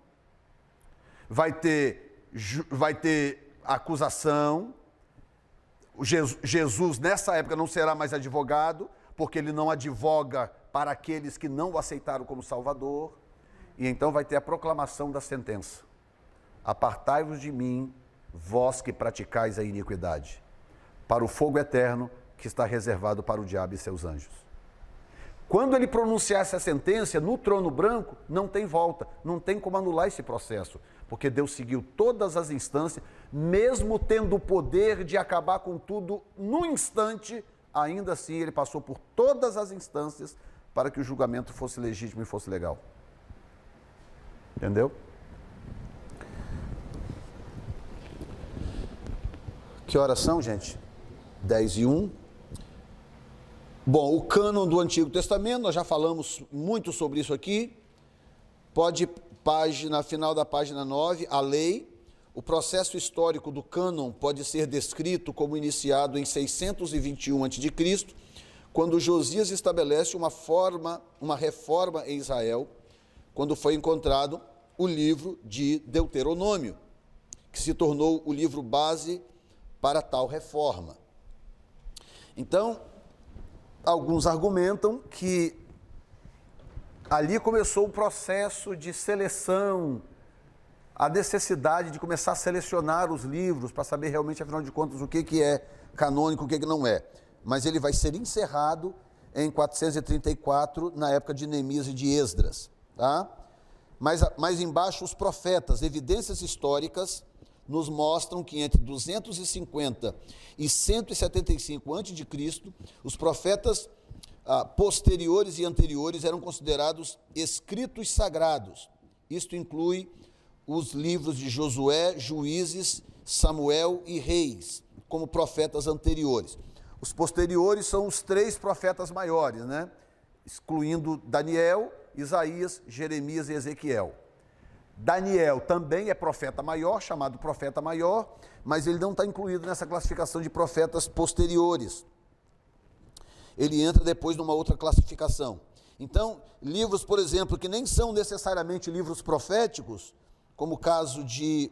vai ter acusação. Jesus, nessa época, não será mais advogado, porque ele não advoga para aqueles que não o aceitaram como Salvador. E então vai ter a proclamação da sentença. Apartai-vos de mim, vós que praticais a iniquidade, para o fogo eterno que está reservado para o diabo e seus anjos. Quando ele pronunciar essa sentença, no trono branco, não tem volta, não tem como anular esse processo, porque Deus seguiu todas as instâncias, mesmo tendo o poder de acabar com tudo num instante, ainda assim ele passou por todas as instâncias para que o julgamento fosse legítimo e fosse legal. Entendeu? Que horas são, gente? 10:01. Bom, o cânon do Antigo Testamento, nós já falamos muito sobre isso aqui. Final da página 9, a lei. O processo histórico do cânon pode ser descrito como iniciado em 621 a.C., quando Josias estabelece uma reforma em Israel, quando foi encontrado o livro de Deuteronômio, que se tornou o livro base para tal reforma. Então, alguns argumentam que ali começou o processo de seleção, a necessidade de começar a selecionar os livros para saber realmente, afinal de contas, o que é canônico, o que não é. Mas ele vai ser encerrado em 434, na época de Neemias e de Esdras. Tá? Mais embaixo, os profetas, evidências históricas, nos mostram que entre 250 e 175 a.C., os profetas posteriores e anteriores eram considerados escritos sagrados. Isto inclui os livros de Josué, Juízes, Samuel e Reis, como profetas anteriores. Os posteriores são os 3 profetas maiores, né? Excluindo Daniel, Isaías, Jeremias e Ezequiel. Daniel também é profeta maior, chamado profeta maior, mas ele não está incluído nessa classificação de profetas posteriores. Ele entra depois numa outra classificação. Então, livros, por exemplo, que nem são necessariamente livros proféticos, como o caso de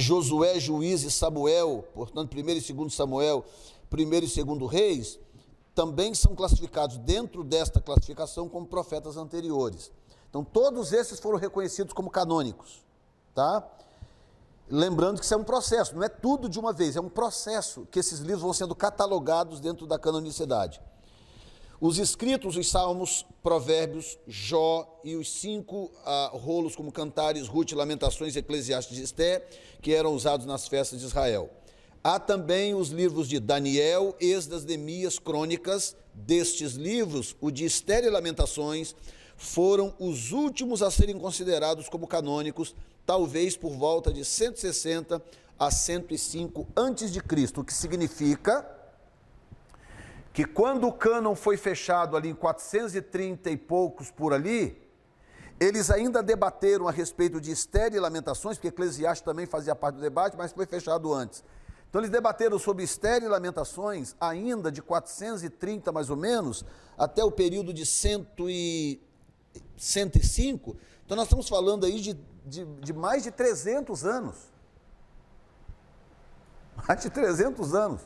Josué, Juízes, Samuel, portanto, 1º e 2º Samuel, 1º e 2º Reis, também são classificados dentro desta classificação como profetas anteriores. Então, todos esses foram reconhecidos como canônicos, tá? Lembrando que isso é um processo, não é tudo de uma vez, é um processo que esses livros vão sendo catalogados dentro da canonicidade. Os escritos, os Salmos, Provérbios, Jó e os 5 rolos como Cantares, Ruth, Lamentações, Eclesiastes e Esté, que eram usados nas festas de Israel. Há também os livros de Daniel, Esdras, Neemias, Crônicas. Destes livros, o de Esté e Lamentações foram os últimos a serem considerados como canônicos, talvez por volta de 160 a 105 a.C., o que significa que quando o cânon foi fechado ali em 430 e poucos por ali, eles ainda debateram a respeito de Esté e Lamentações, porque Eclesiastes também fazia parte do debate, mas foi fechado antes. Então eles debateram sobre Esté e Lamentações ainda de 430 mais ou menos, até o período de 105. Então nós estamos falando aí de mais de 300 anos. Mais de 300 anos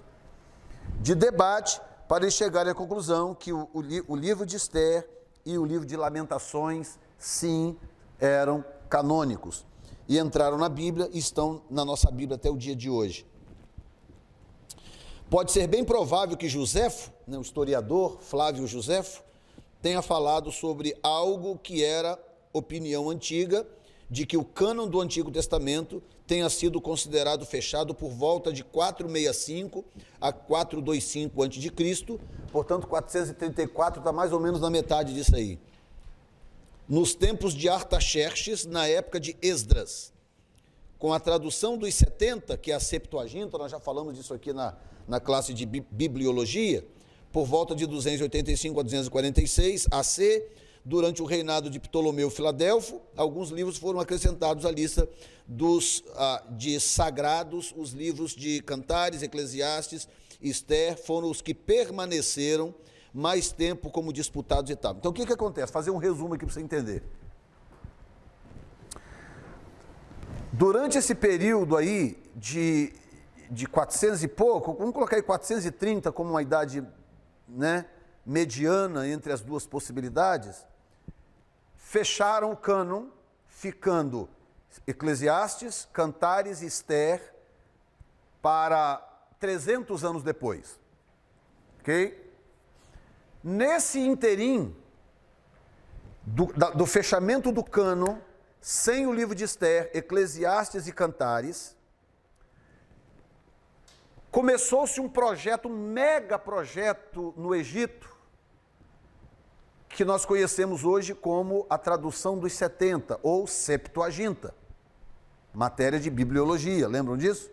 de debate para eles chegarem à conclusão que o livro de Esté e o livro de Lamentações, sim, eram canônicos. E entraram na Bíblia e estão na nossa Bíblia até o dia de hoje. Pode ser bem provável que Joséfo, o historiador Flávio Joséfo, tenha falado sobre algo que era opinião antiga, de que o cânon do Antigo Testamento tenha sido considerado fechado por volta de 465 a 425 a.C., portanto 434 está mais ou menos na metade disso aí. Nos tempos de Artaxerxes, na época de Esdras, com a tradução dos 70, que é a Septuaginta, nós já falamos disso aqui na classe de bibliologia, por volta de 285 a 246 AC, durante o reinado de Ptolomeu Filadelfo, alguns livros foram acrescentados à lista de sagrados, os livros de Cantares, Eclesiastes, Ester, foram os que permaneceram mais tempo como disputados e tal. Então, o que acontece? Fazer um resumo aqui para você entender. Durante esse período aí de 400 e pouco, vamos colocar aí 430 como uma idade, né, mediana entre as duas possibilidades, fecharam o cânon, ficando Eclesiastes, Cantares e Ester para 300 anos depois. Ok? Nesse interim do fechamento do cânon, sem o livro de Ester, Eclesiastes e Cantares, começou-se um projeto, um mega projeto no Egito, que nós conhecemos hoje como a tradução dos 70, ou Septuaginta, matéria de bibliologia, lembram disso?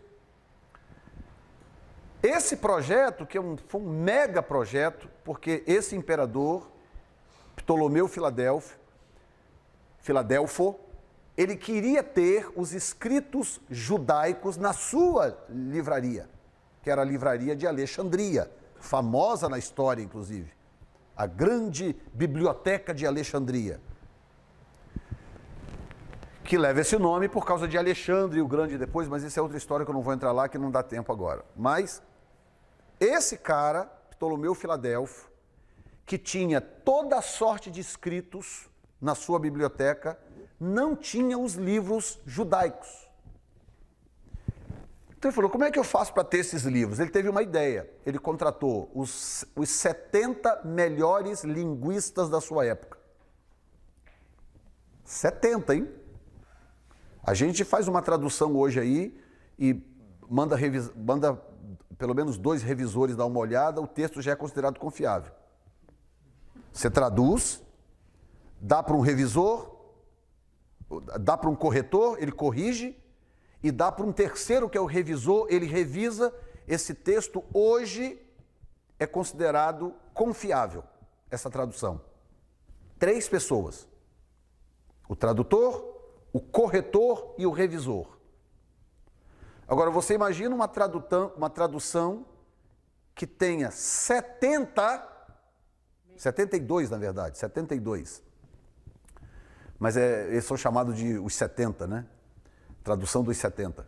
Esse projeto, que foi um mega projeto, porque esse imperador, Ptolomeu Filadelfo, ele queria ter os escritos judaicos na sua livraria, que era a livraria de Alexandria, famosa na história, inclusive. A grande biblioteca de Alexandria, que leva esse nome por causa de Alexandre o Grande depois, mas isso é outra história que eu não vou entrar lá, que não dá tempo agora. Mas esse cara, Ptolomeu Filadelfo, que tinha toda a sorte de escritos na sua biblioteca, não tinha os livros judaicos. Então ele falou, como é que eu faço para ter esses livros? Ele teve uma ideia, ele contratou os 70 melhores linguistas da sua época. 70, hein? A gente faz uma tradução hoje aí e manda pelo menos 2 revisores dar uma olhada, o texto já é considerado confiável. Você traduz, dá para um revisor, dá para um corretor, ele corrige, e dá para um terceiro, que é o revisor, ele revisa. Esse texto hoje é considerado confiável, essa tradução. 3 pessoas: o tradutor, o corretor e o revisor. Agora, você imagina uma tradução que tenha 72, na verdade, 72. Mas eles são chamados de os 70, né? Tradução dos 70.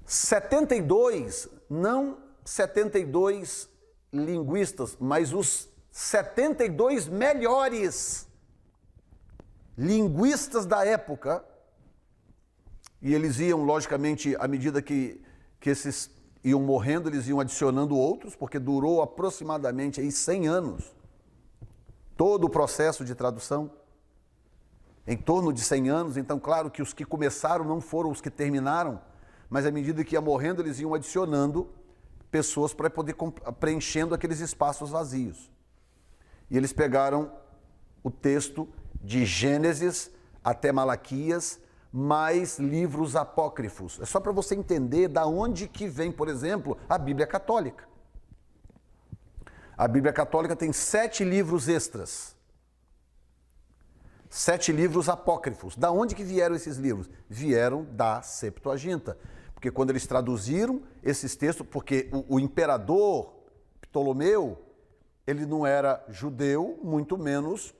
72, não 72 linguistas, mas os 72 melhores linguistas da época. E eles iam, logicamente, à medida que esses iam morrendo, eles iam adicionando outros, porque durou aproximadamente aí 100 anos todo o processo de tradução. Em torno de 100 anos, então claro que os que começaram não foram os que terminaram, mas à medida que ia morrendo, eles iam adicionando pessoas para poder preenchendo aqueles espaços vazios. E eles pegaram o texto de Gênesis até Malaquias, mais livros apócrifos. É só para você entender da onde que vem, por exemplo, a Bíblia Católica. A Bíblia Católica tem 7 livros extras. 7 livros apócrifos. Da onde que vieram esses livros? Vieram da Septuaginta. Porque quando eles traduziram esses textos, porque o imperador Ptolomeu, ele não era judeu, muito menos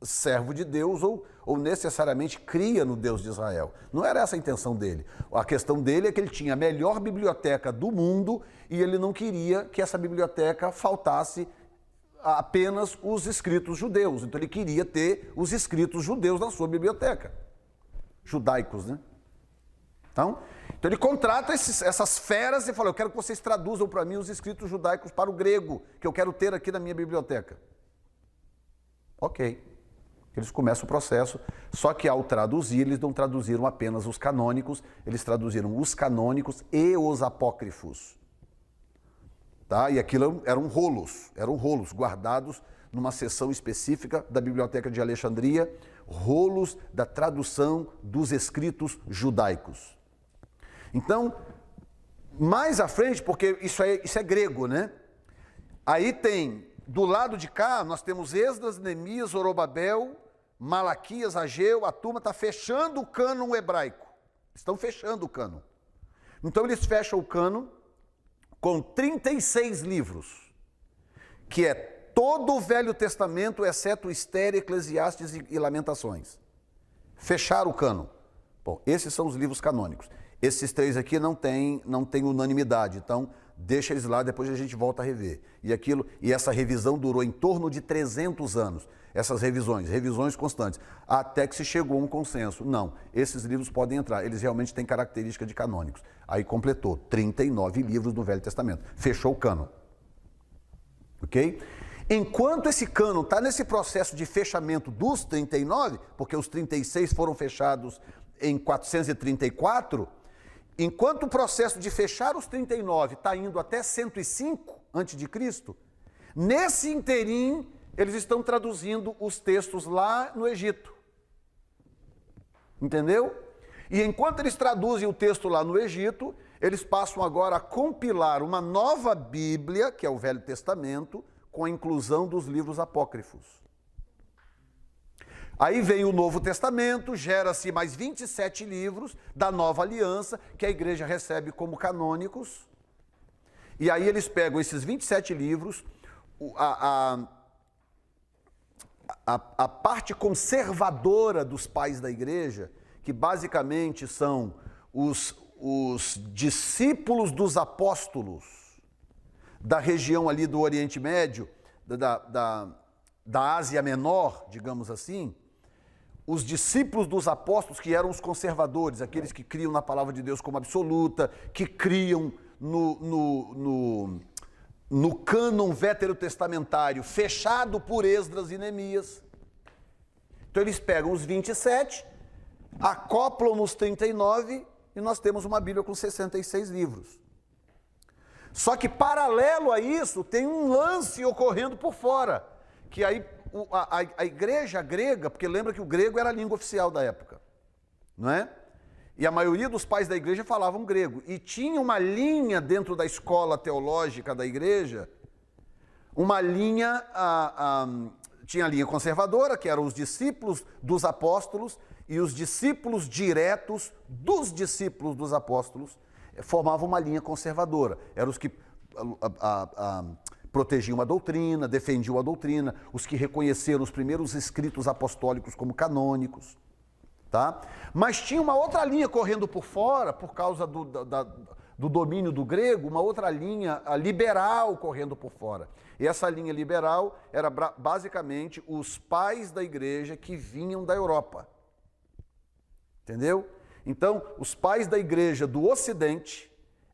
servo de Deus ou necessariamente cria no Deus de Israel. Não era essa a intenção dele. A questão dele é que ele tinha a melhor biblioteca do mundo e ele não queria que essa biblioteca faltasse apenas os escritos judeus. Então ele queria ter os escritos judeus na sua biblioteca. Judaicos, né? Então ele contrata essas feras e fala, eu quero que vocês traduzam para mim os escritos judaicos para o grego, que eu quero ter aqui na minha biblioteca. Ok. Eles começam o processo, só que ao traduzir, eles não traduziram apenas os canônicos, eles traduziram os canônicos e os apócrifos. Tá? E aquilo eram rolos guardados numa seção específica da Biblioteca de Alexandria, rolos da tradução dos escritos judaicos. Então, mais à frente, porque isso é grego, né? Aí tem, do lado de cá, nós temos Esdras, Neemias, Zorobabel, Malaquias, Ageu, a turma está fechando o cânon hebraico. Estão fechando o cânon. Então eles fecham o cânon com 36 livros, que é todo o Velho Testamento, exceto Esther, Eclesiastes e Lamentações. Fecharam o cânon. Bom, esses são os livros canônicos. Esses 3 aqui não tem unanimidade, então deixa eles lá, depois a gente volta a rever. E essa revisão durou em torno de 300 anos. Essas revisões constantes, até que se chegou a um consenso. Não, esses livros podem entrar, eles realmente têm característica de canônicos. Aí completou 39 livros do Velho Testamento, fechou o cânon. Ok? Enquanto esse cânon está nesse processo de fechamento dos 39, porque os 36 foram fechados em 434, enquanto o processo de fechar os 39 está indo até 105 a.C., nesse interim, eles estão traduzindo os textos lá no Egito. Entendeu? E enquanto eles traduzem o texto lá no Egito, eles passam agora a compilar uma nova Bíblia, que é o Velho Testamento, com a inclusão dos livros apócrifos. Aí vem o Novo Testamento, gera-se mais 27 livros da Nova Aliança, que a igreja recebe como canônicos. E aí eles pegam esses 27 livros, a parte conservadora dos pais da igreja, que basicamente são os discípulos dos apóstolos da região ali do Oriente Médio, da Ásia Menor, digamos assim, os discípulos dos apóstolos que eram os conservadores, aqueles que criam na palavra de Deus como absoluta, que criam no cânon veterotestamentário fechado por Esdras e Neemias. Então eles pegam os 27, acoplam nos 39 e nós temos uma Bíblia com 66 livros. Só que paralelo a isso tem um lance ocorrendo por fora, que aí a igreja grega, porque lembra que o grego era a língua oficial da época, não é? E a maioria dos pais da igreja falavam grego. E tinha uma linha dentro da escola teológica da igreja, uma linha, tinha a linha conservadora, que eram os discípulos dos apóstolos, e os discípulos diretos dos discípulos dos apóstolos formavam uma linha conservadora. Eram os que protegiam a doutrina, defendiam a doutrina, os que reconheceram os primeiros escritos apostólicos como canônicos. Tá? Mas tinha uma outra linha correndo por fora, por causa do domínio do grego, uma outra linha liberal correndo por fora. E essa linha liberal era basicamente os pais da igreja que vinham da Europa. Entendeu? Então, os pais da igreja do Ocidente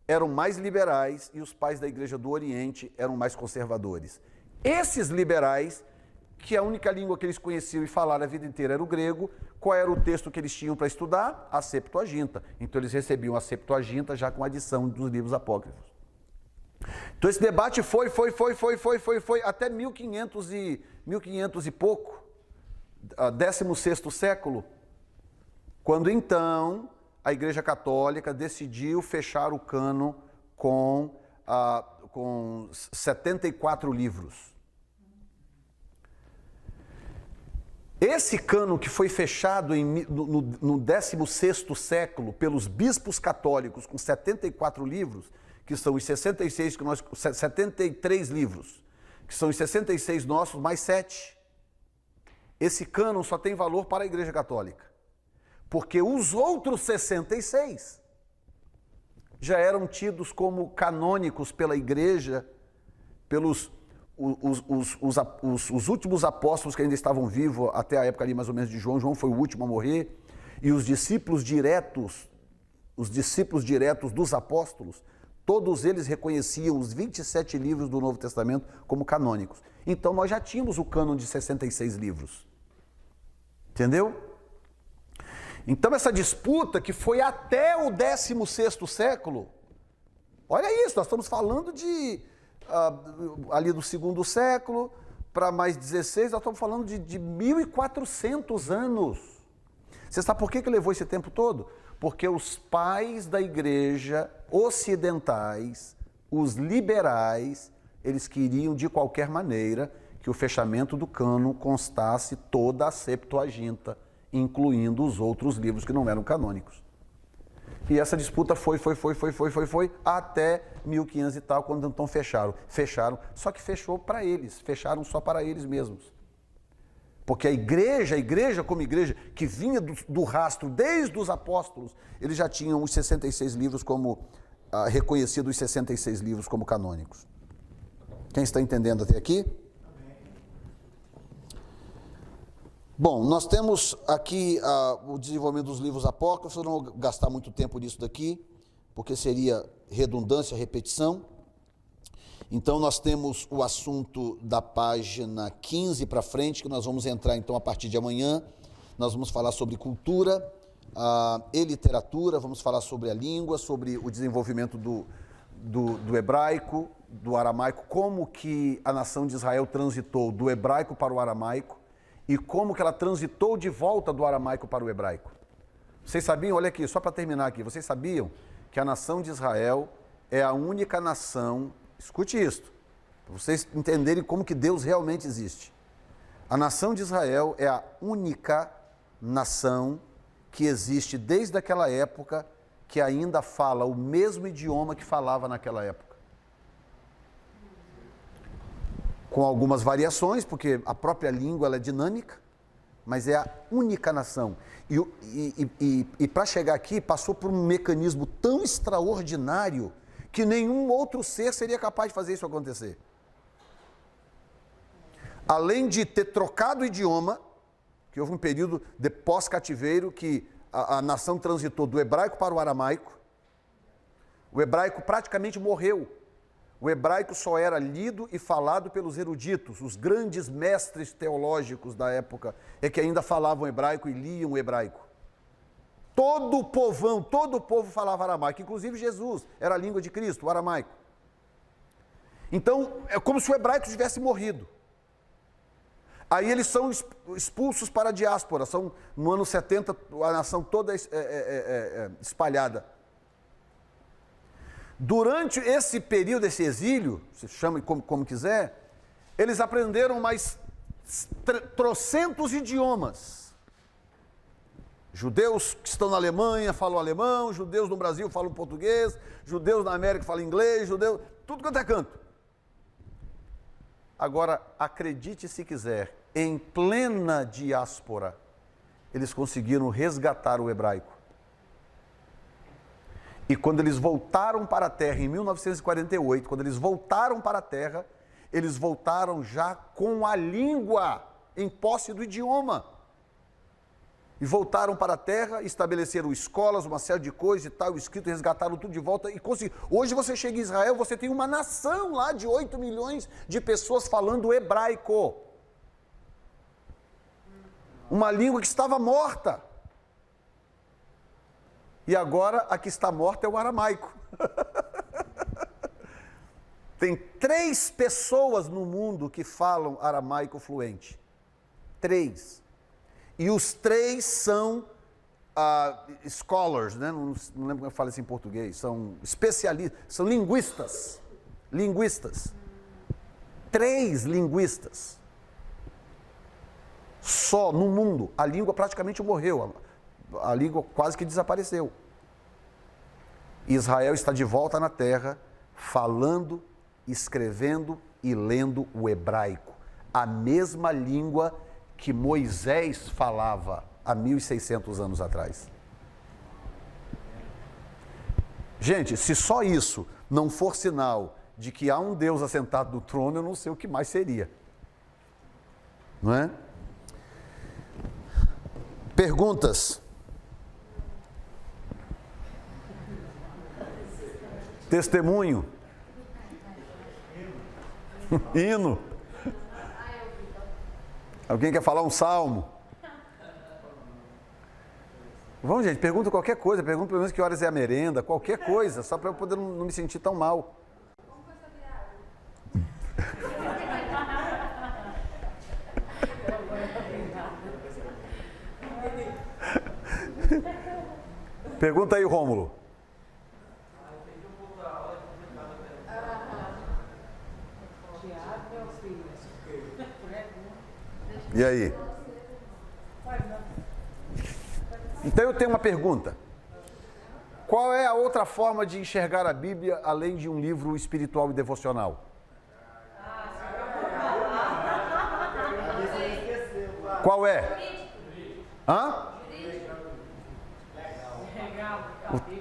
eram mais liberais e os pais da igreja do Oriente eram mais conservadores. Esses liberais, que a única língua que eles conheciam e falaram a vida inteira era o grego, qual era o texto que eles tinham para estudar? A Septuaginta. Então eles recebiam a Septuaginta já com a adição dos livros apócrifos. Então esse debate foi até 1500 e pouco, 16º século, quando então a Igreja Católica decidiu fechar o cânon com 74 livros. Esse cânon que foi fechado no 16º século pelos bispos católicos com 74 livros, que são os 73 livros, que são os 66 nossos mais 7. Esse cânon só tem valor para a Igreja Católica, porque os outros 66 já eram tidos como canônicos pela Igreja, pelos os últimos apóstolos que ainda estavam vivos até a época ali mais ou menos de João. João foi o último a morrer, e os discípulos diretos dos apóstolos, Todos eles reconheciam os 27 livros do Novo Testamento como canônicos. Então nós já tínhamos o cânon de 66 livros. Entendeu? Então essa disputa que foi até o 16º século, olha isso, nós estamos falando de ali do 2º século para mais 16, nós estamos falando de 1400 anos. Você sabe por que levou esse tempo todo? Porque os pais da igreja ocidentais, os liberais, eles queriam de qualquer maneira que o fechamento do cânon constasse toda a Septuaginta, incluindo os outros livros que não eram canônicos. E essa disputa foi até 1500 e tal, quando então fecharam. Fecharam, só que fechou para eles, fecharam só para eles mesmos. Porque a igreja como igreja, que vinha do rastro desde os apóstolos, eles já tinham os 66 livros como, reconhecidos os 66 livros como canônicos. Quem está entendendo até aqui? Bom, nós temos aqui o desenvolvimento dos livros apócrifos. Eu não vou gastar muito tempo nisso daqui, porque seria redundância, repetição. Então, nós temos o assunto da página 15 para frente, que nós vamos entrar, então, a partir de amanhã. Nós vamos falar sobre cultura e literatura, vamos falar sobre a língua, sobre o desenvolvimento do hebraico, do aramaico, como que a nação de Israel transitou do hebraico para o aramaico e como que ela transitou de volta do aramaico para o hebraico. Vocês sabiam, olha aqui, só para terminar aqui, vocês sabiam que a nação de Israel é a única nação. Escute isto, para vocês entenderem como que Deus realmente existe. A nação de Israel é a única nação que existe desde aquela época que ainda fala o mesmo idioma que falava naquela época. Com algumas variações, porque a própria língua ela é dinâmica, mas é a única nação. E para chegar aqui, passou por um mecanismo tão extraordinário que nenhum outro ser seria capaz de fazer isso acontecer. Além de ter trocado o idioma, que houve um período de pós-cativeiro que a nação transitou do hebraico para o aramaico, o hebraico praticamente morreu. O hebraico só era lido e falado pelos eruditos, os grandes mestres teológicos da época, é que ainda falavam hebraico e liam o hebraico. Todo o povo falava aramaico, inclusive Jesus, era a língua de Cristo, o aramaico. Então, é como se o hebraico tivesse morrido. Aí eles são expulsos para a diáspora, são no ano 70, a nação toda espalhada. Durante esse período, esse exílio, se chama como quiser, eles aprenderam mais trocentos idiomas. Judeus que estão na Alemanha falam alemão, judeus no Brasil falam português, judeus na América falam inglês, judeus, tudo quanto é canto. Agora, acredite se quiser, em plena diáspora, eles conseguiram resgatar o hebraico. E quando eles voltaram para a terra, em 1948, quando eles voltaram para a terra, eles voltaram já com a língua em posse do idioma. E voltaram para a terra, estabeleceram escolas, uma série de coisas e tal, escrito, resgataram tudo de volta e conseguiram. Hoje você chega em Israel, você tem uma nação lá de 8 milhões de pessoas falando hebraico. Uma língua que estava morta. E agora a que está morta é o aramaico. Tem 3 pessoas no mundo que falam aramaico fluente. 3. E os 3 são scholars, né? Não lembro como eu falo isso em português, são especialistas, são linguistas. Linguistas. 3 linguistas. Só no mundo. A língua praticamente morreu. A língua quase que desapareceu. Israel está de volta na terra, falando, escrevendo e lendo o hebraico. A mesma língua que Moisés falava há 1.600 anos atrás. Gente, se só isso não for sinal de que há um Deus assentado no trono, eu não sei o que mais seria. Não é? Perguntas? Testemunho. Hino. Alguém quer falar um salmo? Vamos, gente, pergunta qualquer coisa. Pergunta pelo menos que horas é a merenda. Qualquer coisa, só para eu poder não me sentir tão mal. Pergunta aí, Rômulo. E aí? Então eu tenho uma pergunta. Qual é a outra forma de enxergar a Bíblia além de um livro espiritual e devocional? Qual é? Hã?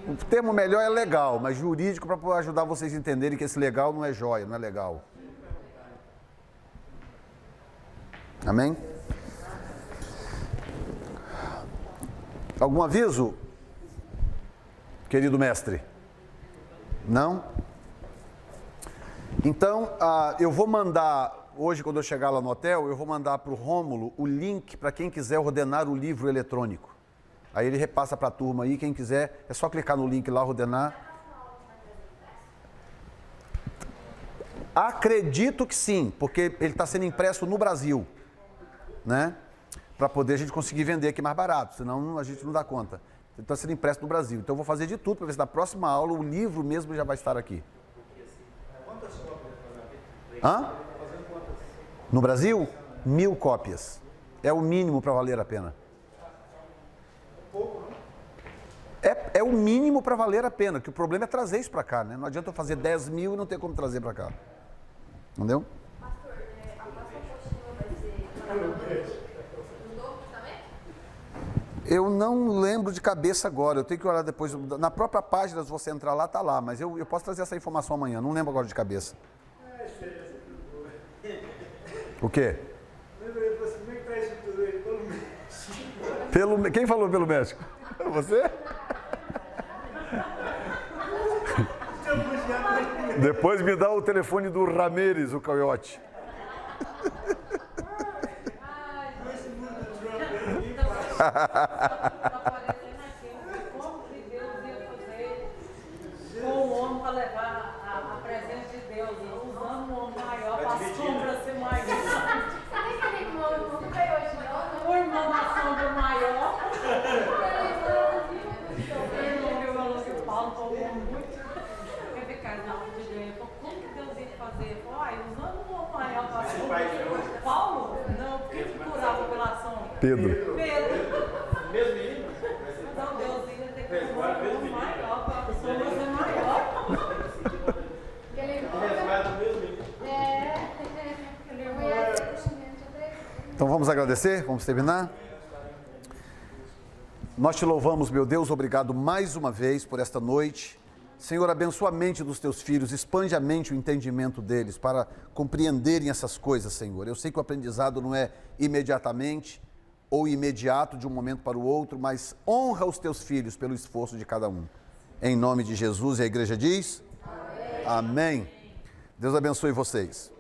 O termo melhor é legal, mas jurídico para ajudar vocês a entenderem que esse legal não é joia, não é legal. Amém? Algum aviso, querido mestre? Não? Então, eu vou mandar, hoje quando eu chegar lá no hotel, eu vou mandar para o Rômulo o link para quem quiser ordenar o livro eletrônico. Aí ele repassa para a turma aí, quem quiser, é só clicar no link lá, ordenar. Acredito que sim, porque ele está sendo impresso no Brasil, né? Para poder a gente conseguir vender aqui mais barato, senão a gente não dá conta. Ele está sendo impresso no Brasil. Então eu vou fazer de tudo para ver se na próxima aula o livro mesmo já vai estar aqui. Hã? No Brasil? 1000 cópias. É o mínimo para valer a pena. É o mínimo para valer a pena, que o problema é trazer isso para cá, né? Não adianta eu fazer 10.000 e não ter como trazer para cá. Entendeu? Pastor, a próxima apostila vai ser no Novo Testamento? Eu não lembro de cabeça agora, eu tenho que olhar depois. Na própria página, se você entrar lá, tá lá, mas eu posso trazer essa informação amanhã, não lembro agora de cabeça. O quê? Quem falou pelo México? Você? Depois me dá o telefone do Ramírez, o coiote. Como que Deus ia fazer com o homem para levar a presença de Deus, usando um homem maior para a sombra ser maior. Sabe que aquele irmão não veio hoje, não? O irmão da sombra maior. O Paulo falou muito. Quer ver, cara, na hora de Deus, como que Deus ia fazer? Usando um homem maior para a sombra. Paulo? Não, quem curava pela sombra? Pedro. Mesmo menino? Então Deus ia ter que usar um homem maior para a sombra ser maior. Aquele irmão. Do mesmo menino. Aquele irmão ia ser crescimento dele. Então vamos agradecer? Vamos terminar? Nós te louvamos, meu Deus, obrigado mais uma vez por esta noite. Senhor, abençoa a mente dos teus filhos, expande a mente o entendimento deles para compreenderem essas coisas, Senhor. Eu sei que o aprendizado não é imediatamente ou imediato de um momento para o outro, mas honra os teus filhos pelo esforço de cada um. Em nome de Jesus, e a igreja diz? Amém. Amém. Deus abençoe vocês.